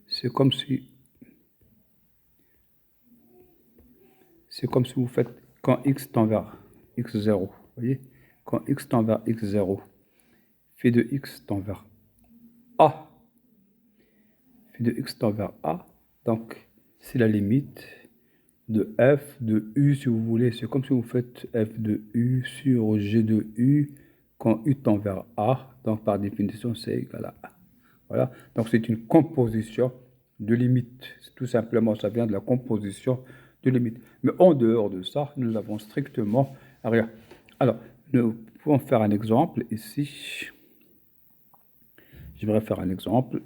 c'est comme si vous faites quand x tend vers x0. Vous voyez? Quand x tend vers x0, phi de x tend vers A. Phi de x tend vers A. Donc, c'est la limite de f de u, si vous voulez. C'est comme si vous faites f de u sur g de u quand u tend vers A. Donc, par définition, c'est égal à A. Voilà. Donc, c'est une composition de limites. Tout simplement, ça vient de la composition de limites. Mais en dehors de ça, nous n'avons strictement rien. Alors, nous pouvons faire un exemple ici. Je vais faire un exemple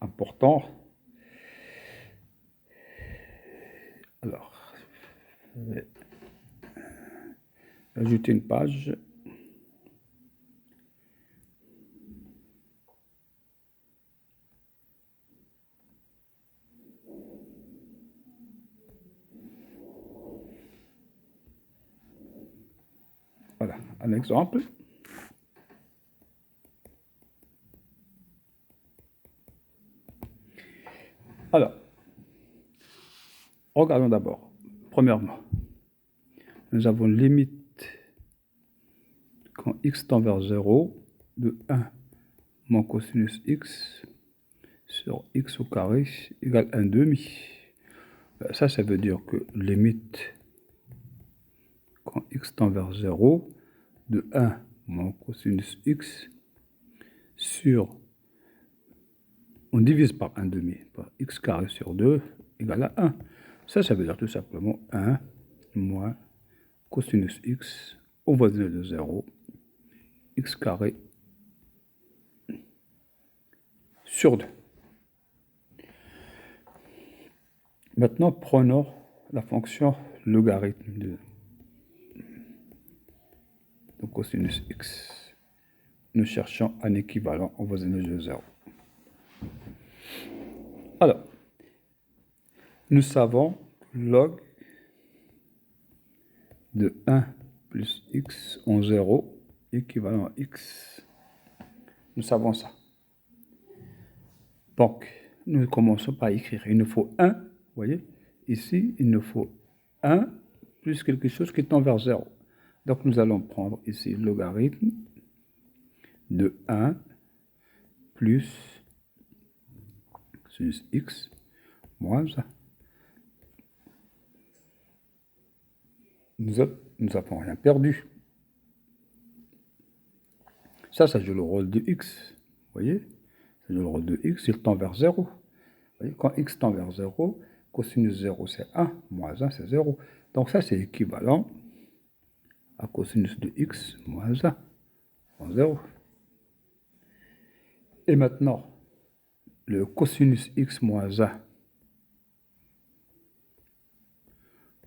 important. Alors, je vais ajouter une page. Voilà, un exemple. Alors, regardons d'abord. Premièrement, nous avons limite quand x tend vers 0 de 1 moins cosinus x sur x au carré égale 1 demi. Ça veut dire que limite quand x tend vers 0 de 1 moins cosinus x sur, on divise par 1 demi, par x carré sur 2 égale à 1. Ça veut dire tout simplement 1 moins cosinus x au voisinage de 0, x carré sur 2. Maintenant, prenons la fonction logarithme de cosinus x. Nous cherchons un équivalent au voisinage de 0. Alors, nous savons que log de 1 plus x en 0 équivalent à x. Nous savons ça. Donc, nous commençons par écrire. Il nous faut 1, vous voyez, ici, il nous faut 1 plus quelque chose qui tend vers 0. Donc, nous allons prendre ici le logarithme de 1 plus sinus x moins 1. Nous n'avons rien perdu. Ça joue le rôle de x. Vous voyez? Ça joue le rôle de x, il tend vers 0. Vous voyez? Quand x tend vers 0, cosinus 0 c'est 1, moins 1 c'est 0. Donc ça c'est équivalent à cosinus de x moins 1 en 0. Et maintenant, le cosinus x moins 1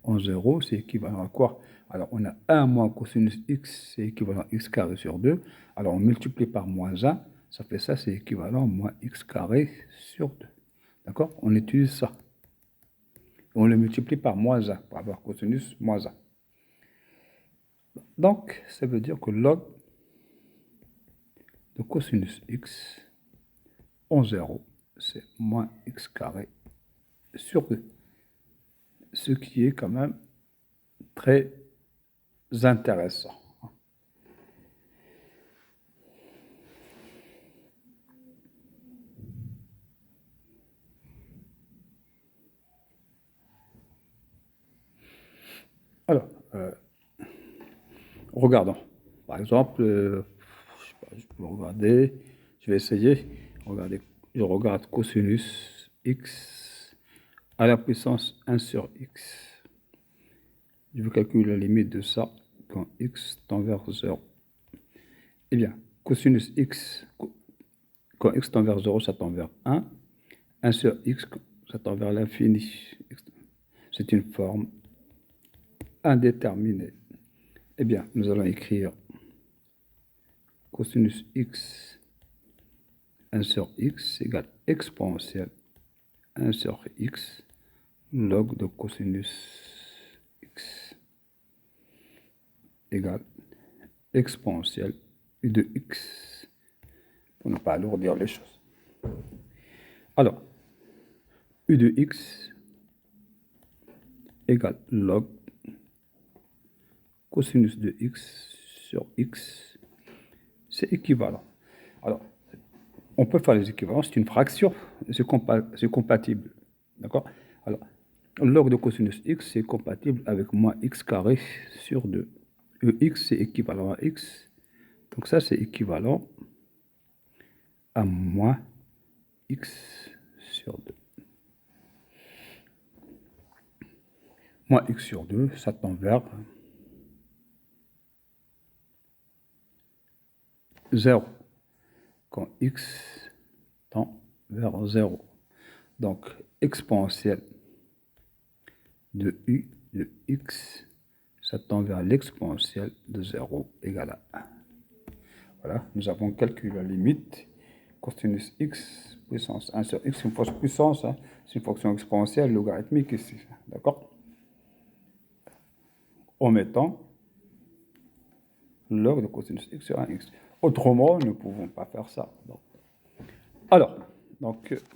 en 0, c'est équivalent à quoi? Alors, on a 1 moins cosinus x, c'est équivalent à x carré sur 2. Alors, on multiplie par moins 1, ça fait ça, c'est équivalent à moins x carré sur 2. D'accord? On utilise ça. On le multiplie par moins 1 pour avoir cosinus moins 1. Donc, ça veut dire que log de cosinus x en 0, c'est moins x carré sur 2. Ce qui est quand même très intéressant. Alors, regardons. Par exemple, je peux regarder, je vais essayer. Regardez, je regarde cosinus x à la puissance 1 sur x. Je veux calculer la limite de ça quand x tend vers 0. Eh bien, cosinus x, quand x tend vers 0, ça tend vers 1. 1 sur x, ça tend vers l'infini. C'est une forme indéterminée. Eh bien, nous allons écrire cosinus x 1 sur x égale exponentielle 1 sur x log de cosinus x égale exponentielle u de x, pour ne pas alourdir les choses. Alors, u de x égale log cosinus de x sur x, c'est équivalent. Alors, on peut faire les équivalents, c'est une fraction, c'est compatible. D'accord? Alors, log de cosinus x, c'est compatible avec moins x carré sur 2. X, c'est équivalent à x. Donc ça, c'est équivalent à moins x sur 2. Moins x sur 2, ça tend vers 0. Quand x tend vers 0. Donc, exponentielle de u de x, ça tend vers l'exponentielle de 0 égale à 1. Voilà, nous avons calculé la limite. Cosinus x puissance 1 sur x, c'est une fausse puissance, hein. C'est une fonction exponentielle logarithmique ici. D'accord? En mettant log de cosinus x sur 1x. Autrement, nous ne pouvons pas faire ça. Donc. Alors,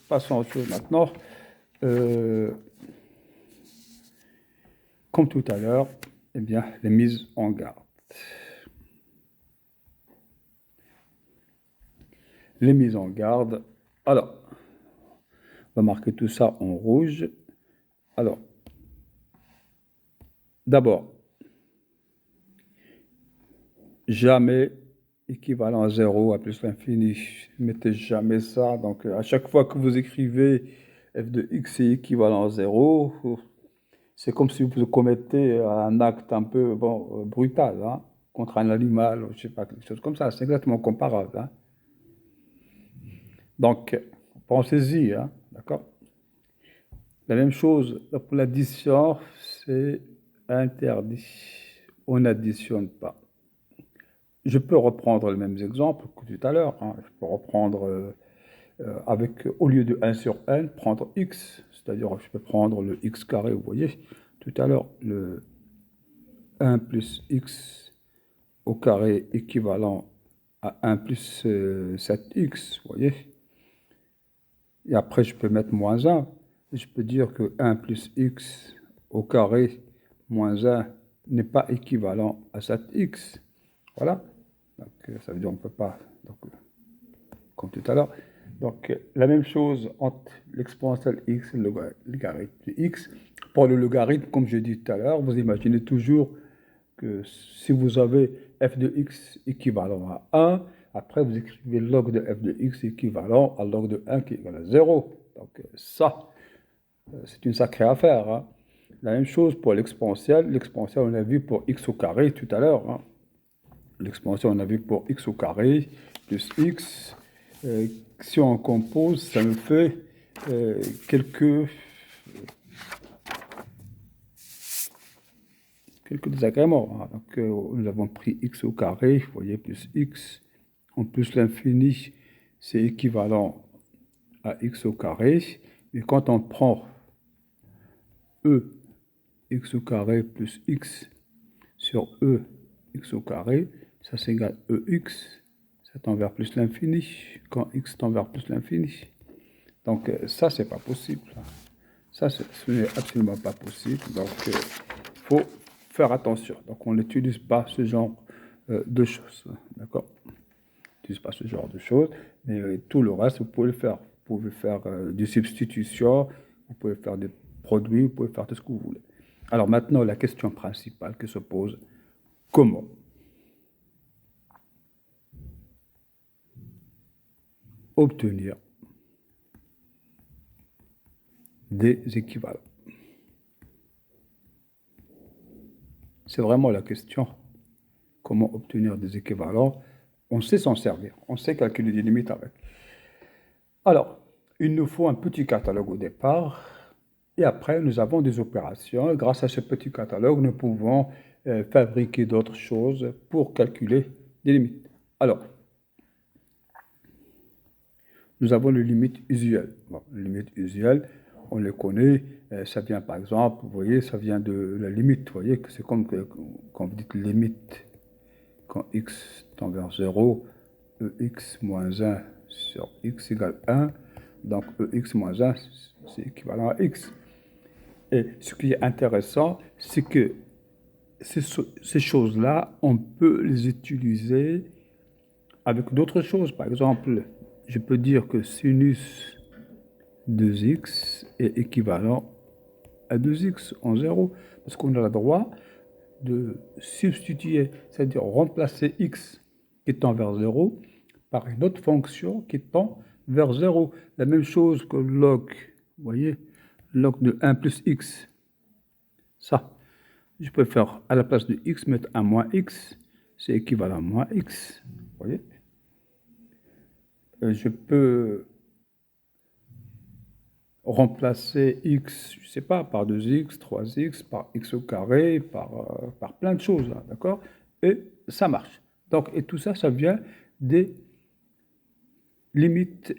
passons aux choses maintenant. Comme tout à l'heure, eh bien, les mises en garde. Les mises en garde. Alors, on va marquer tout ça en rouge. Alors, d'abord, jamais équivalent à 0 à plus l'infini. Ne mettez jamais ça. Donc, à chaque fois que vous écrivez f de x est équivalent à 0, c'est comme si vous commettez un acte un peu brutal, hein, contre un animal, je ne sais pas, quelque chose comme ça. C'est exactement comparable. Hein. Donc, pensez-y, hein, d'accord? La même chose pour l'addition, c'est interdit. On n'additionne pas. Je peux reprendre les mêmes exemples que tout à l'heure, hein. Je peux reprendre avec, au lieu de 1 sur n, prendre x. C'est-à-dire, je peux prendre le x carré, vous voyez, tout à l'heure, le 1 plus x au carré équivalent à 1 plus 7x, vous voyez. Et après, je peux mettre moins 1. Je peux dire que 1 plus x au carré moins 1 n'est pas équivalent à 7x. Voilà. Donc, ça veut dire qu'on ne peut pas, donc, comme tout à l'heure. Donc, la même chose entre l'exponentielle x et le logarithme de x. Pour le logarithme, comme je dis tout à l'heure, vous imaginez toujours que si vous avez f de x équivalent à 1, après vous écrivez log de f de x équivalent à log de 1 qui est égal à 0. Donc ça, c'est une sacrée affaire, hein. La même chose pour l'exponentielle. L'exponentielle, on a vu pour x au carré tout à l'heure, hein. L'exponentielle, on a vu pour x au carré plus x. Si on compose, ça me fait quelques désagréments, hein. Donc, nous avons pris x au carré, vous voyez, plus x, en plus l'infini, c'est équivalent à x au carré. Mais quand on prend e x au carré plus x sur e x au carré, ça s'égale ex, ça tend vers plus l'infini, quand x tend vers plus l'infini. Donc ça, c'est pas possible. Ça, ce n'est absolument pas possible. Donc, il faut faire attention. Donc, on n'utilise pas ce genre de choses. D'accord? On n'utilise pas ce genre de choses. Mais tout le reste, vous pouvez le faire. Vous pouvez faire des substitutions, vous pouvez faire des produits, vous pouvez faire tout ce que vous voulez. Alors maintenant, la question principale qui se pose, comment obtenir des équivalents? C'est vraiment la question. Comment obtenir des équivalents? On sait s'en servir. On sait calculer des limites avec. Alors, il nous faut un petit catalogue au départ. Et après, nous avons des opérations. Grâce à ce petit catalogue, nous pouvons fabriquer d'autres choses pour calculer des limites. Alors, nous avons les limites usuelles. Bon, les limites usuelles, on les connaît. Ça vient par exemple, vous voyez, ça vient de la limite. Vous voyez que c'est comme quand vous dites limite, quand x tend vers 0, ex moins 1 sur x égale 1. Donc ex moins 1, c'est équivalent à x. Et ce qui est intéressant, c'est que ces choses-là, on peut les utiliser avec d'autres choses. Par exemple, je peux dire que sinus 2x est équivalent à 2x en 0, parce qu'on a le droit de substituer, c'est-à-dire remplacer x qui tend vers 0 par une autre fonction qui tend vers 0. La même chose que log, vous voyez, log de 1 plus x. Ça, je peux faire à la place de x, mettre un moins x, c'est équivalent à moins x. Vous voyez, je peux remplacer x, je ne sais pas, par 2x, 3x, par x au carré, par plein de choses, hein, d'accord? Et ça marche. Donc, et tout ça, ça vient des limites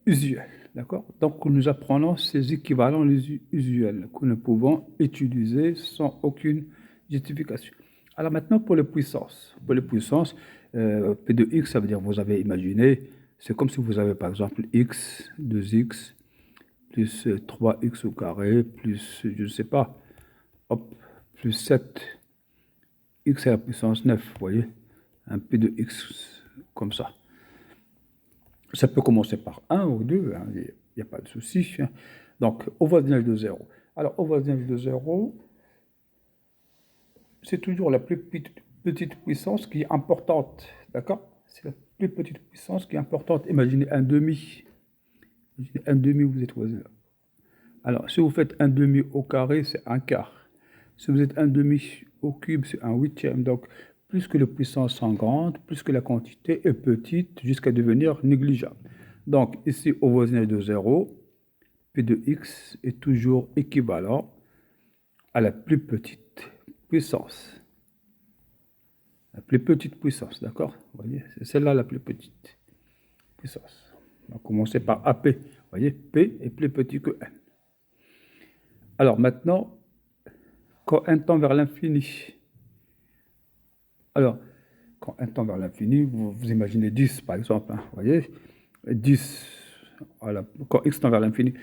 usuelles, d'accord? Donc, nous apprenons ces équivalents usuels que nous pouvons utiliser sans aucune justification. Alors maintenant, pour les puissances. Pour les puissances, P de x, ça veut dire, vous avez imaginé, c'est comme si vous avez par exemple x, 2x, plus 3x au carré, plus, je ne sais pas, hop, plus 7, x à la puissance 9, vous voyez, un P de x comme ça. Ça peut commencer par 1 ou 2, hein, il n'y a pas de souci, hein. Donc, au voisinage de 0. Alors, au voisinage de 0, c'est toujours la plus petite puissance qui est importante, d'accord? C'est la plus petite puissance qui est importante. Imaginez un demi. Imaginez un demi, vous êtes voisin. Alors, si vous faites un demi au carré, c'est un quart. Si vous êtes un demi au cube, c'est un huitième. Donc, plus que les puissances sont grandes, plus que la quantité est petite, jusqu'à devenir négligeable. Donc, ici, au voisinage de 0, P de x est toujours équivalent à la plus petite puissance. La plus petite puissance, d'accord? Vous voyez, c'est celle-là la plus petite puissance. On va commencer par AP. Vous voyez, P est plus petit que N. Alors maintenant, quand n tend vers l'infini, alors, quand n tend vers l'infini, vous imaginez 10 par exemple, hein, vous voyez, 10, voilà, quand x tend vers l'infini,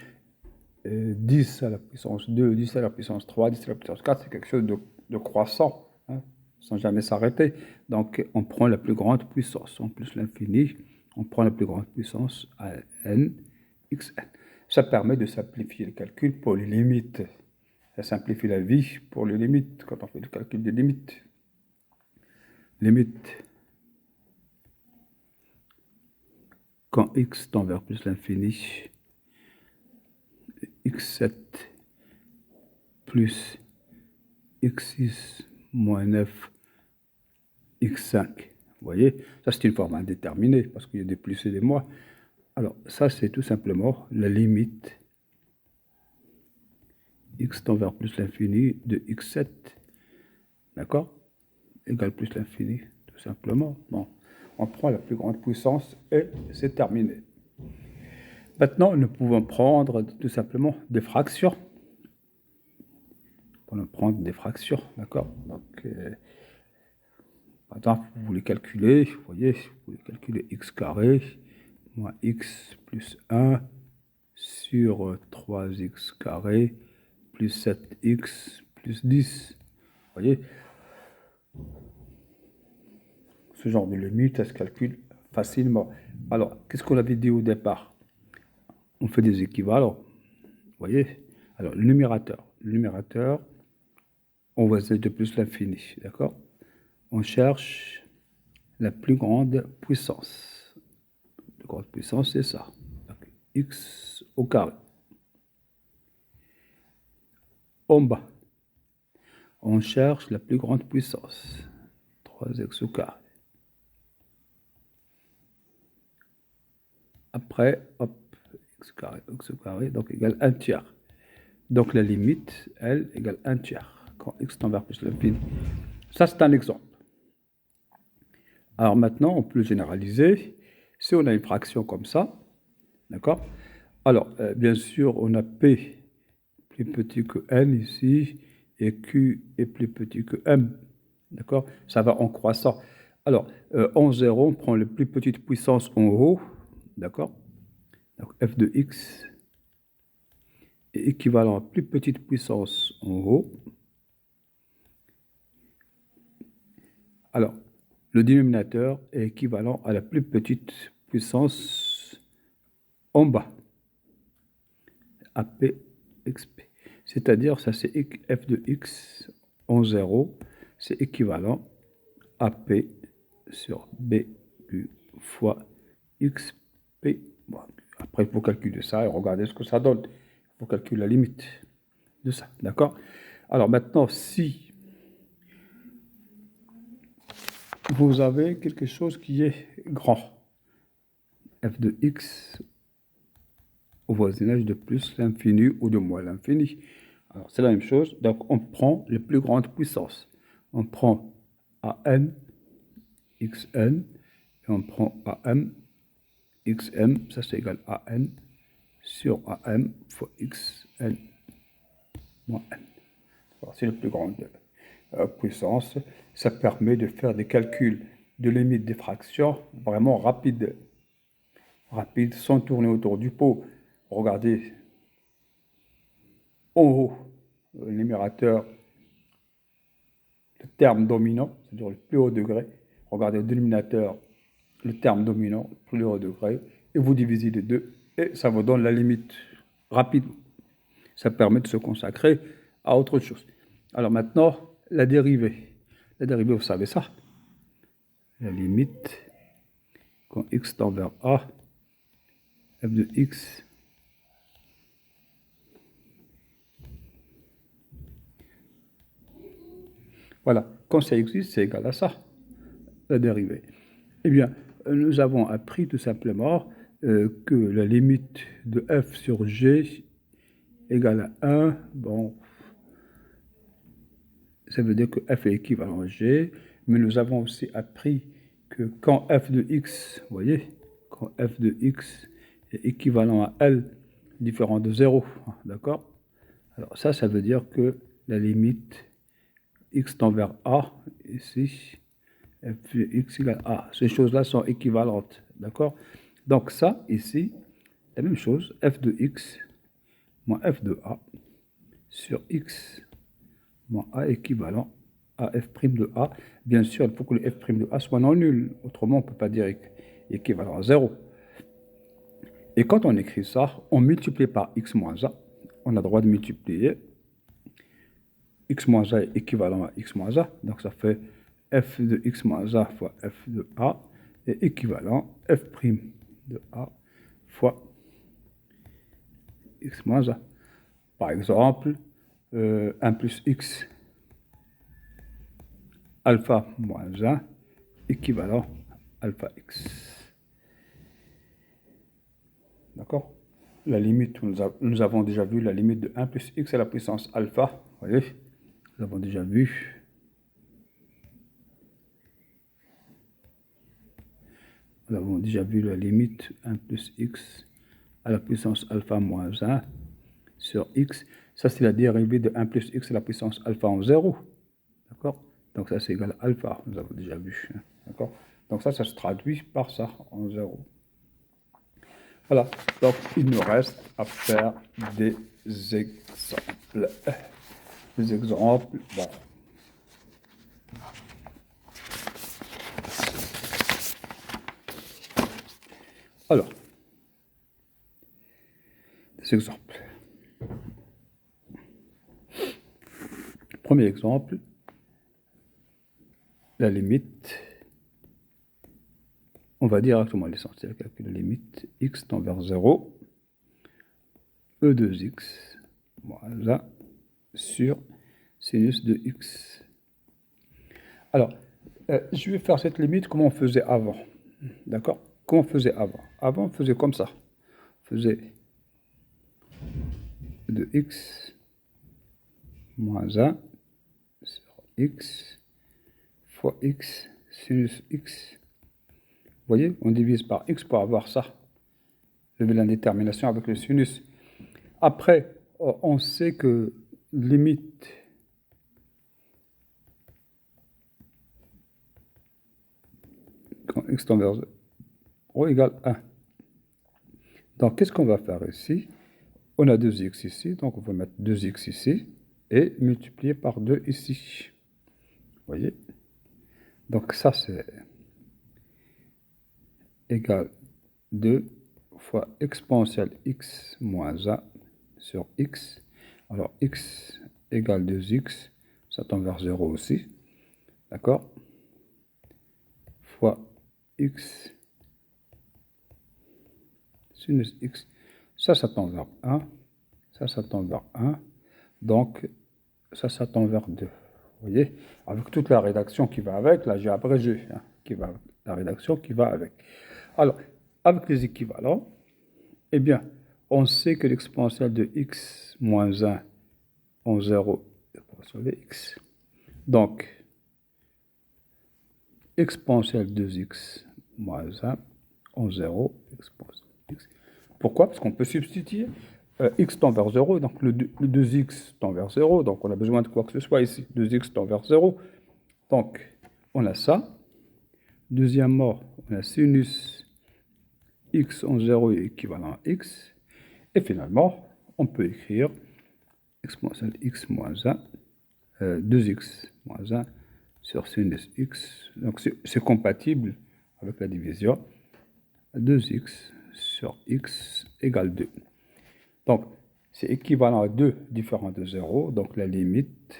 10 à la puissance 2, 10 à la puissance 3, 10 à la puissance 4, c'est quelque chose de croissant, hein, sans jamais s'arrêter. Donc, on prend la plus grande puissance, en plus l'infini, on prend la plus grande puissance à n, xn. Ça permet de simplifier le calcul pour les limites. Ça simplifie la vie pour les limites, quand on fait le calcul des limites. Limite, quand x tend vers plus l'infini, x7 plus x6 moins 9, x5. Vous voyez, ça c'est une forme indéterminée parce qu'il y a des plus et des moins. Alors ça c'est tout simplement la limite x tend vers plus l'infini de x7, d'accord, égale plus l'infini, tout simplement. Bon, on prend la plus grande puissance et c'est terminé. Maintenant, nous pouvons prendre tout simplement des fractions. Pour prendre des fractions, d'accord. Donc, par exemple, vous voulez calculer, vous voyez, vous voulez calculer x carré moins x plus 1 sur 3x carré plus 7x plus 10. Vous voyez, ce genre de limite, ça se calcule facilement. Alors, qu'est-ce qu'on avait dit au départ? On fait des équivalents, vous voyez. Alors, le numérateur, on va z de plus l'infini, d'accord? On cherche la plus grande puissance. La plus grande puissance, c'est ça. Donc, x au carré. En bas, on cherche la plus grande puissance. 3x au carré. Après, hop, x au carré, donc égale 1 tiers. Donc la limite, elle, égale 1 tiers. Quand x tend vers plus l'infini. Ça, c'est un exemple. Alors maintenant, on peut généraliser. Si on a une fraction comme ça, d'accord? Alors, bien sûr, on a P plus petit que N ici, et Q est plus petit que M, d'accord? Ça va en croissant. Alors, en 0, on prend les plus petites puissances en haut, d'accord? Donc, f de x est équivalent à plus petite puissance en haut. Alors, le dénominateur est équivalent à la plus petite puissance en bas, AP, XP. C'est-à-dire, ça c'est f de x en 0, c'est équivalent à P sur BQ fois XP. Bon, après, il faut calculer ça et regarder ce que ça donne. Il faut calculer la limite de ça, d'accord? Alors maintenant, si vous avez quelque chose qui est grand, f de x au voisinage de plus l'infini ou de moins l'infini. Alors, c'est la même chose. Donc, on prend les plus grandes puissances. On prend AN, XN, et on prend AM, XM, ça c'est égal à N, sur AM fois XN moins N. C'est la plus grande puissance. Ça permet de faire des calculs de limite des fractions vraiment rapides, sans tourner autour du pot. Regardez, en haut, le numérateur, le terme dominant, c'est-à-dire le plus haut degré. Regardez le dénominateur, le terme dominant, le plus haut degré, et vous divisez les deux, et ça vous donne la limite rapidement. Ça permet de se consacrer à autre chose. Alors maintenant, la dérivée. La dérivée, vous savez ça. La limite, quand x tend vers a, f de x voilà, quand ça existe, c'est égal à ça, la dérivée. Eh bien, nous avons appris tout simplement que la limite de f sur g égale à 1, bon, ça veut dire que f est équivalent à g, mais nous avons aussi appris que quand f de x, vous voyez, quand f de x est équivalent à L différent de 0, d'accord? Alors ça veut dire que la limite x tend vers A, ici, f de x égale A. Ces choses-là sont équivalentes, d'accord? Donc ça, ici, la même chose, f de x moins f de A sur x moins A équivalent à f' de A. Bien sûr, il faut que le f' de A soit non nul, autrement on ne peut pas dire équivalent à 0. Et quand on écrit ça, on multiplie par x moins A. On a le droit de multiplier. X moins A est équivalent à x moins A. Donc ça fait f de x moins A fois f de A est équivalent f' de A fois x moins A. Par exemple, 1 plus x alpha moins 1 équivalent alpha x. D'accord? La limite, nous avons déjà vu la limite de 1 plus x à la puissance alpha. Vous voyez? Nous avons déjà vu. Nous avons déjà vu la limite 1 plus x à la puissance alpha moins 1 sur x. Ça, c'est la dérivée de 1 plus x à la puissance alpha en 0. D'accord? Donc ça, c'est égal à alpha. Nous avons déjà vu. D'accord? Donc ça se traduit par ça, en 0. Voilà, donc il nous reste à faire des exemples. Des exemples, bon. Alors, des exemples. Premier exemple, la limite. On va directement à l'essentiel, calculer la limite x tend vers 0, e de x moins 1 sur sinus de x. Alors, je vais faire cette limite comme on faisait avant. D'accord? Comment on faisait avant? Avant, on faisait comme ça. On faisait de x moins 1 sur x fois x sinus x. Vous voyez, on divise par x pour avoir ça. Lever l'indétermination avec le sinus. Après, on sait que limite quand x tend vers 0 égale 1. Donc, qu'est-ce qu'on va faire ici? On a 2x ici, donc on va mettre 2x ici et multiplier par 2 ici. Vous voyez? Donc, ça, c'est égal 2 fois exponentielle x moins 1 sur x. Alors, x égale 2x, ça tend vers 0 aussi. D'accord? Fois x sinus x. Ça tend vers 1. Ça tend vers 1. Donc, ça tend vers 2. Vous voyez? Avec toute la rédaction qui va avec, là, j'ai abrégé, la rédaction qui va avec. Alors, avec les équivalents, eh bien, on sait que l'exponentielle de x moins 1 en 0 est proportionnelle à x. Donc, exponentielle 2x moins 1 en 0, exponentielle x. Pourquoi? Parce qu'on peut substituer. X tend vers 0, donc le 2x tend vers 0, donc on a besoin de quoi que ce soit ici. 2x tend vers 0. Donc, on a ça. Deuxièmement, on a sinus x en 0 est équivalent à x. Et finalement, on peut écrire exponentielle x moins 1, 2x moins 1 sur sinus x. Donc, c'est compatible avec la division. 2x sur x égale 2. Donc, c'est équivalent à 2 différent de 0. Donc, la limite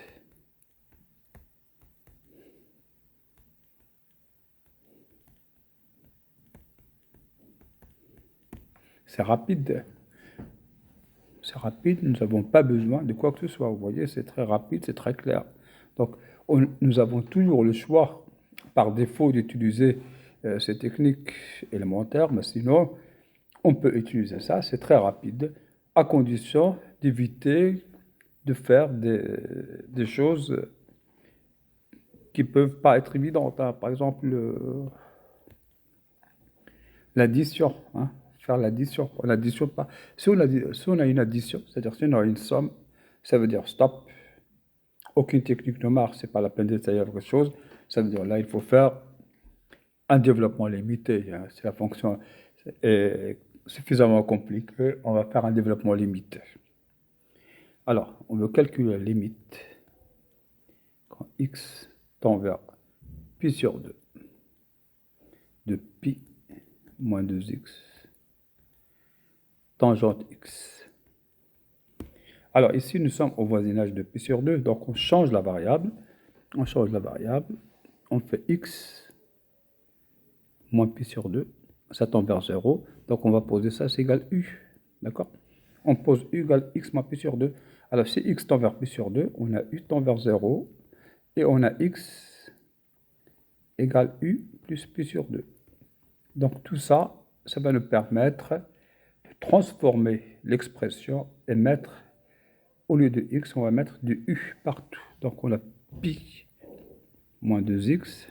c'est rapide. C'est rapide, nous n'avons pas besoin de quoi que ce soit. Vous voyez, c'est très rapide, c'est très clair. Donc, nous avons toujours le choix, par défaut, d'utiliser ces techniques élémentaires, mais sinon, on peut utiliser ça, c'est très rapide, à condition d'éviter de faire des choses qui ne peuvent pas être évidentes, hein. Par exemple, l'addition, hein. Faire l'addition. On n'additionne pas. Si on a une addition, c'est-à-dire si on a une somme, ça veut dire stop. Aucune technique ne marche, c'est pas la peine d'essayer autre chose. Ça veut dire là, il faut faire un développement limité, hein. Si la fonction est suffisamment compliquée, on va faire un développement limité. Alors, on veut calculer la limite quand x tend vers pi sur 2 de pi moins 2x tangente x. Alors ici, nous sommes au voisinage de pi sur 2, donc on change la variable. On change la variable, on fait x moins pi sur 2, ça tend vers 0, donc on va poser ça, c'est égal u, d'accord? On pose u égale x moins pi sur 2. Alors si x tend vers pi sur 2, on a u tend vers 0, et on a x égale u plus pi sur 2. Donc tout ça, ça va nous permettre de transformer l'expression et mettre, au lieu de x, on va mettre du u partout. Donc on a pi moins 2x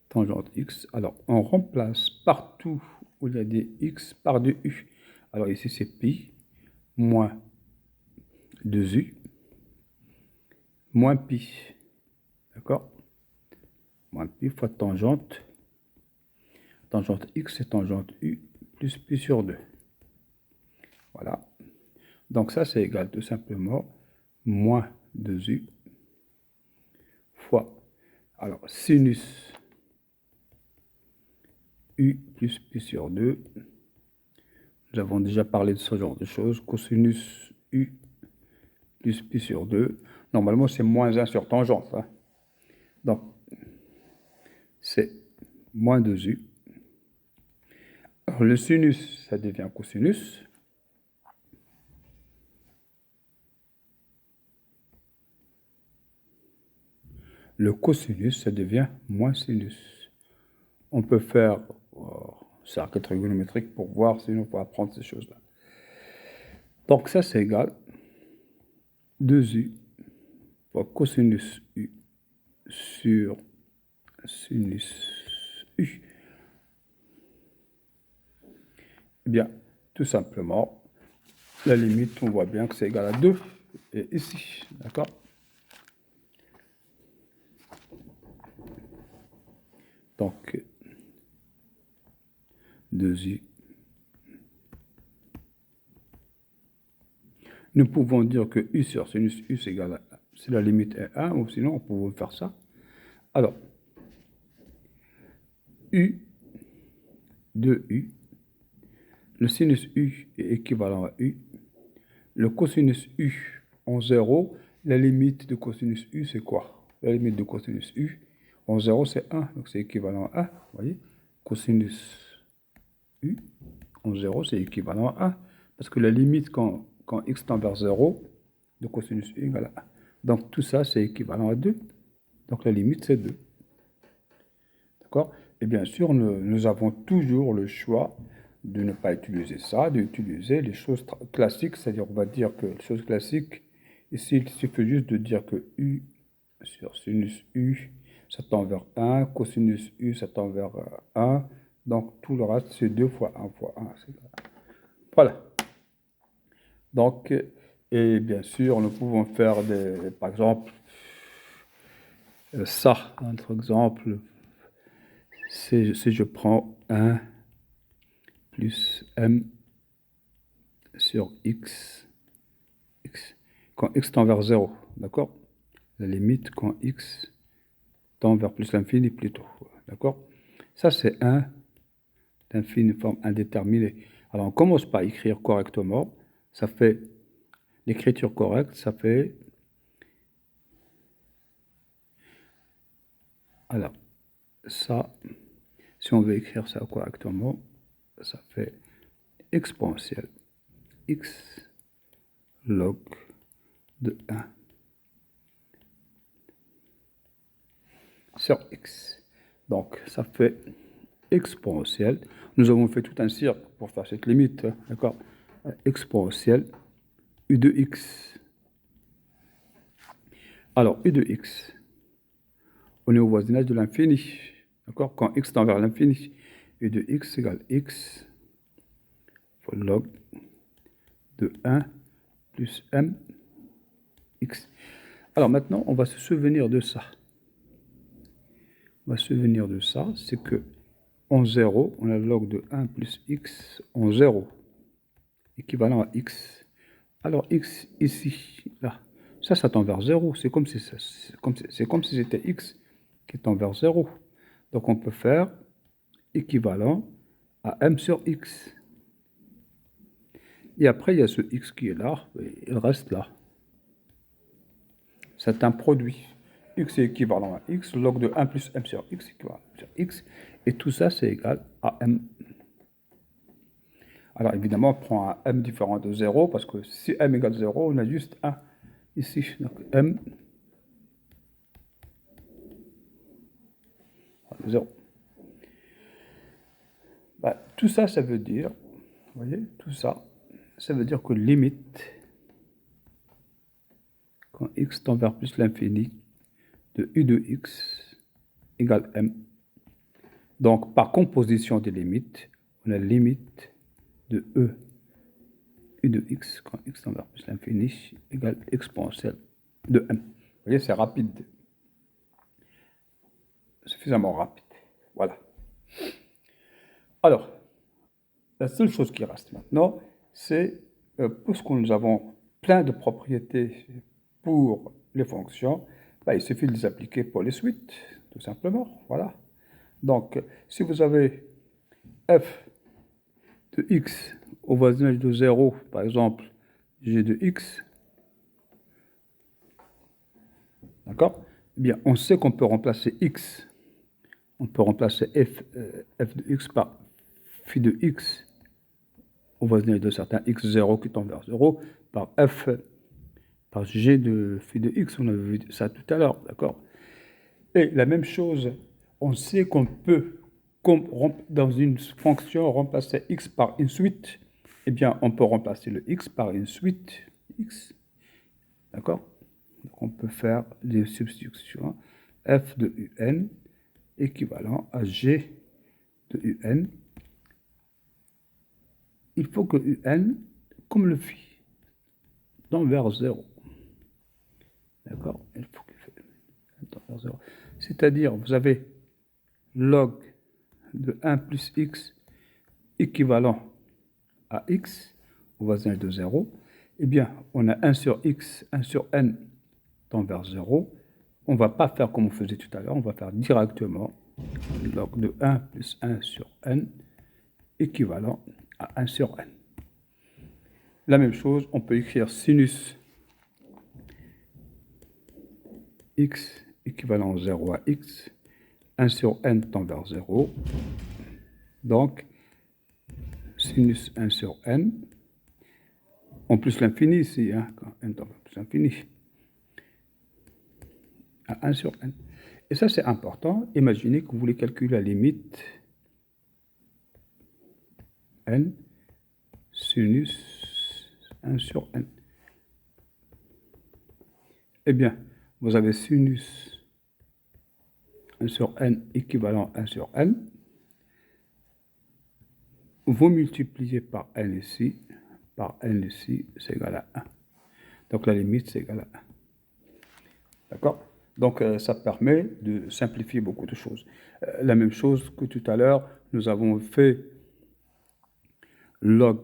tangente x. Alors on remplace partout où il y a des x par du u. Alors ici c'est pi moins 2u moins pi. D'accord? Moins pi fois tangente. Tangente x c'est tangente u plus pi sur 2. Voilà. Donc ça, c'est égal tout simplement moins 2u fois, alors sinus u plus pi sur 2. Nous avons déjà parlé de ce genre de choses. Cosinus u plus pi sur 2. Normalement, c'est moins 1 sur tangente, hein. Donc, c'est moins 2u. Alors, le sinus, ça devient cosinus. Le cosinus, ça devient moins sinus. On peut faire cercle trigonométrique pour voir si on peut apprendre ces choses-là. Donc ça, c'est égal 2u fois cosinus u sur sinus u. Eh bien, tout simplement, la limite, on voit bien que c'est égal à 2. Et ici, d'accord? Donc, 2u. Nous pouvons dire que u sur sinus u, c'est égal à, si la limite est 1, ou sinon, on peut faire ça. Alors, u, 2u, le sinus u est équivalent à u, le cosinus u en 0, la limite de cosinus u, c'est quoi? La limite de cosinus u en 0, c'est 1, donc c'est équivalent à 1, vous voyez? Cosinus u en 0, c'est équivalent à 1, parce que la limite quand x tend vers 0, de cosinus u égale à 1. Donc tout ça, c'est équivalent à 2. Donc la limite, c'est 2. D'accord? Et bien sûr, nous avons toujours le choix de ne pas utiliser ça, d'utiliser les choses classiques, c'est-à-dire on va dire que les choses classiques, ici, il suffit juste de dire que u sur sinus u, ça tend vers 1, cosinus u, ça tend vers 1, donc tout le reste, c'est 2 fois 1 fois 1. Voilà. Donc, et bien sûr, nous pouvons faire par exemple, ça, notre exemple, si je prends 1 plus m sur x, quand x tend vers 0, d'accord? La limite quand x tend vers plus l'infini plutôt, d'accord? Ça, c'est 1 d'infini forme indéterminée. Alors, on commence par écrire correctement. Ça fait, l'écriture correcte, ça fait, alors, ça, si on veut écrire ça correctement, ça fait exponentielle x log de 1 sur x. Donc, ça fait exponentielle. Nous avons fait tout un cirque pour faire cette limite, hein, d'accord? exponentielle u de x. Alors, u de x, on est au voisinage de l'infini. D'accord? Quand x tend vers l'infini, u de x égale x fois log de 1 plus m x. Alors maintenant, on va se souvenir de ça. On va se souvenir de ça, c'est que en 0, on a log de 1 plus x en 0, équivalent à x. Alors x ici, là, ça tend vers 0. C'est comme si c'était x qui tend vers 0. Donc on peut faire équivalent à m sur x. Et après, il y a ce x qui est là, et il reste là. C'est un produit. X est équivalent à x, log de 1 plus m sur x équivalent à m sur x, et tout ça, c'est égal à m. Alors évidemment, on prend un m différent de 0, parce que si m égale 0, on a juste 1 ici. Donc m 0. Bah, tout ça, ça veut dire, vous voyez, tout ça, ça veut dire que limite, quand x tend vers plus l'infini, de u de x égale m. Donc, par composition des limites, on a limite de u de x, quand x tend vers plus l'infini, égale exponentielle de m. Vous voyez, c'est rapide. Suffisamment rapide. Voilà. Alors, la seule chose qui reste maintenant, c'est, puisque nous avons plein de propriétés pour les fonctions, il suffit de les appliquer pour les suites, tout simplement. Voilà. Donc, si vous avez f de x au voisinage de 0, par exemple, g de x, d'accord? Eh bien, on sait qu'on peut remplacer x, on peut remplacer f de x par phi de x au voisinage de certains x0 qui tend vers 0 par f par g de phi de x, on a vu ça tout à l'heure, d'accord? Et la même chose, on sait qu'on peut, dans une fonction, remplacer x par une suite. Eh bien, on peut remplacer le x par une suite x, d'accord? Donc, on peut faire des substitutions. F de un équivalent à g de un. Il faut que un, comme le phi, tend vers 0. D'accord? Il faut qu'il tend vers 0. C'est-à-dire, vous avez log de 1 plus x équivalent à x au voisinage de 0. Eh bien, on a 1 sur x, 1 sur n tend vers 0. On ne va pas faire comme on faisait tout à l'heure, on va faire directement log de 1 plus 1 sur n équivalent à 1 sur n. La même chose, on peut écrire sinus x équivalent 0 à x, 1 sur n tend vers 0. Donc, sinus 1 sur n, en plus l'infini ici, hein, quand n tend vers plus l'infini, à 1 sur n. Et ça, c'est important. Imaginez que vous voulez calculer la limite n sinus 1 sur n. Eh bien, vous avez sinus 1 sur n équivalent 1 sur n. Vous multipliez par n ici, c'est égal à 1. Donc la limite, c'est égal à 1. D'accord? Donc ça permet de simplifier beaucoup de choses. La même chose que tout à l'heure, nous avons fait log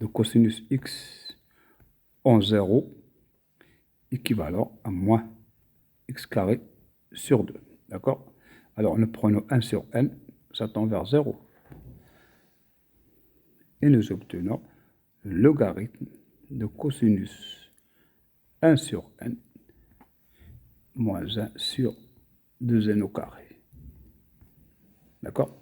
de cosinus x en 0 équivalent à moins x carré sur 2. D'accord? Alors nous prenons 1 sur n, ça tend vers 0. Et nous obtenons le logarithme de cosinus 1 sur n moins 1 sur 2n au carré. D'accord?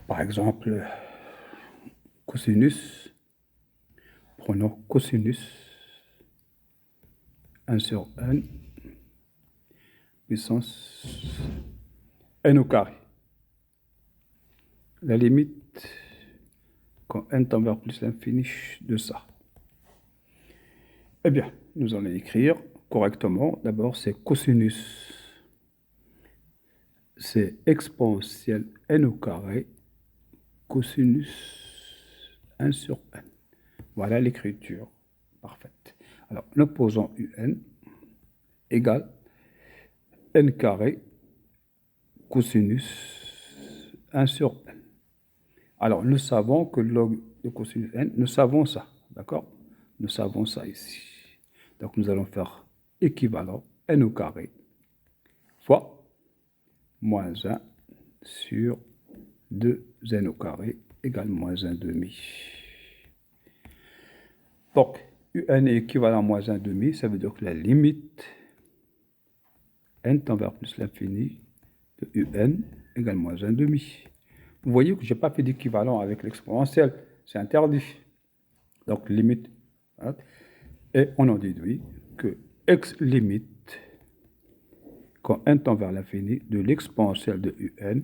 Par exemple, cosinus, prenons cosinus 1 sur n puissance n au carré. La limite quand n tend vers plus l'infini de ça. Eh bien, nous allons écrire correctement. D'abord, c'est cosinus. C'est exponentielle n au carré, cosinus 1 sur n. Voilà l'écriture parfaite. Alors, nous posons un égale n carré cosinus 1 sur n. Alors, nous savons que log de cosinus n, nous savons ça, d'accord? Nous savons ça ici. Donc, nous allons faire équivalent n au carré fois moins 1 sur 2n au carré égale moins 1 demi. Donc, un est équivalent à moins 1 demi, ça veut dire que la limite n tend vers plus l'infini de un égale moins 1 demi. Vous voyez que je n'ai pas fait d'équivalent avec l'exponentielle, c'est interdit. Donc, limite, hein, et on en déduit que x limite, quand n tend vers l'infini, de l'exponentielle de un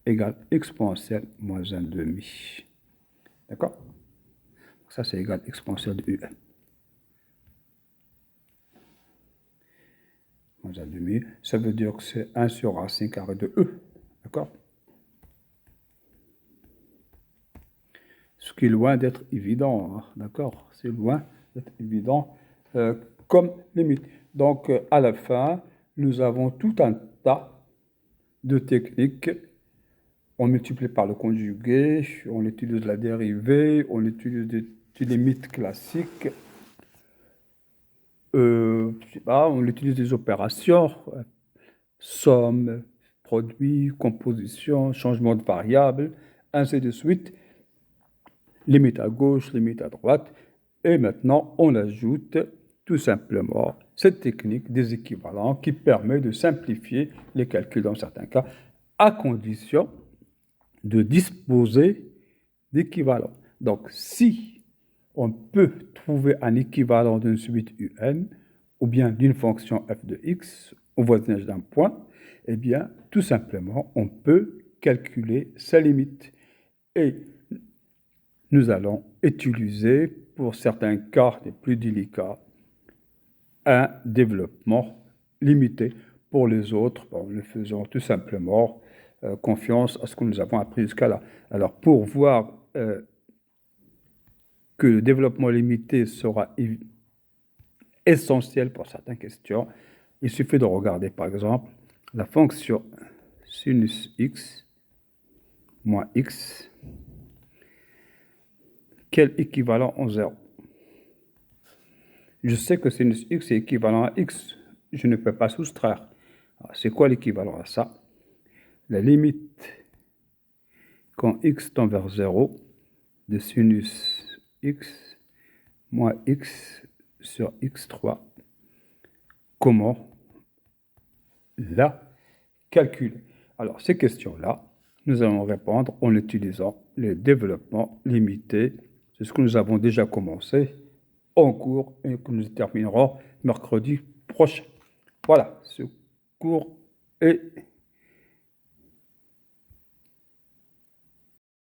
égale exponentielle moins 1 demi. D'accord? Ça, c'est égal à exponentielle de un. Moins 1 demi, ça veut dire que c'est 1 sur racine carrée de e. D'accord? Ce qui est loin d'être évident. Hein, d'accord? C'est loin d'être évident comme limite. Donc, à la fin, nous avons tout un tas de techniques. On multiplie par le conjugué, on utilise la dérivée, on utilise des limites classiques. Je sais pas, on utilise des opérations, somme, produit, composition, changement de variable, ainsi de suite. Limite à gauche, limite à droite. Et maintenant, on ajoute tout simplement cette technique des équivalents qui permet de simplifier les calculs dans certains cas, à condition de disposer d'équivalents. Donc, si on peut trouver un équivalent d'une suite un ou bien d'une fonction f de x au voisinage d'un point, eh bien, tout simplement, on peut calculer sa limite. Et nous allons utiliser, pour certains cas les plus délicats, un développement limité. Pour les autres, nous faisons tout simplement confiance à ce que nous avons appris jusqu'à là. Alors, pour voir que le développement limité sera essentiel pour certaines questions, il suffit de regarder, par exemple, la fonction sinus x moins x, quel équivalent en 0. Je sais que sinus x est équivalent à x. Je ne peux pas soustraire. C'est quoi l'équivalent à ça? La limite quand x tend vers 0 de sinus x moins x sur x3. Comment la calculer? Alors, ces questions-là, nous allons répondre en utilisant le développement limité. C'est ce que nous avons déjà commencé en cours et que nous terminerons mercredi prochain. Voilà, ce cours est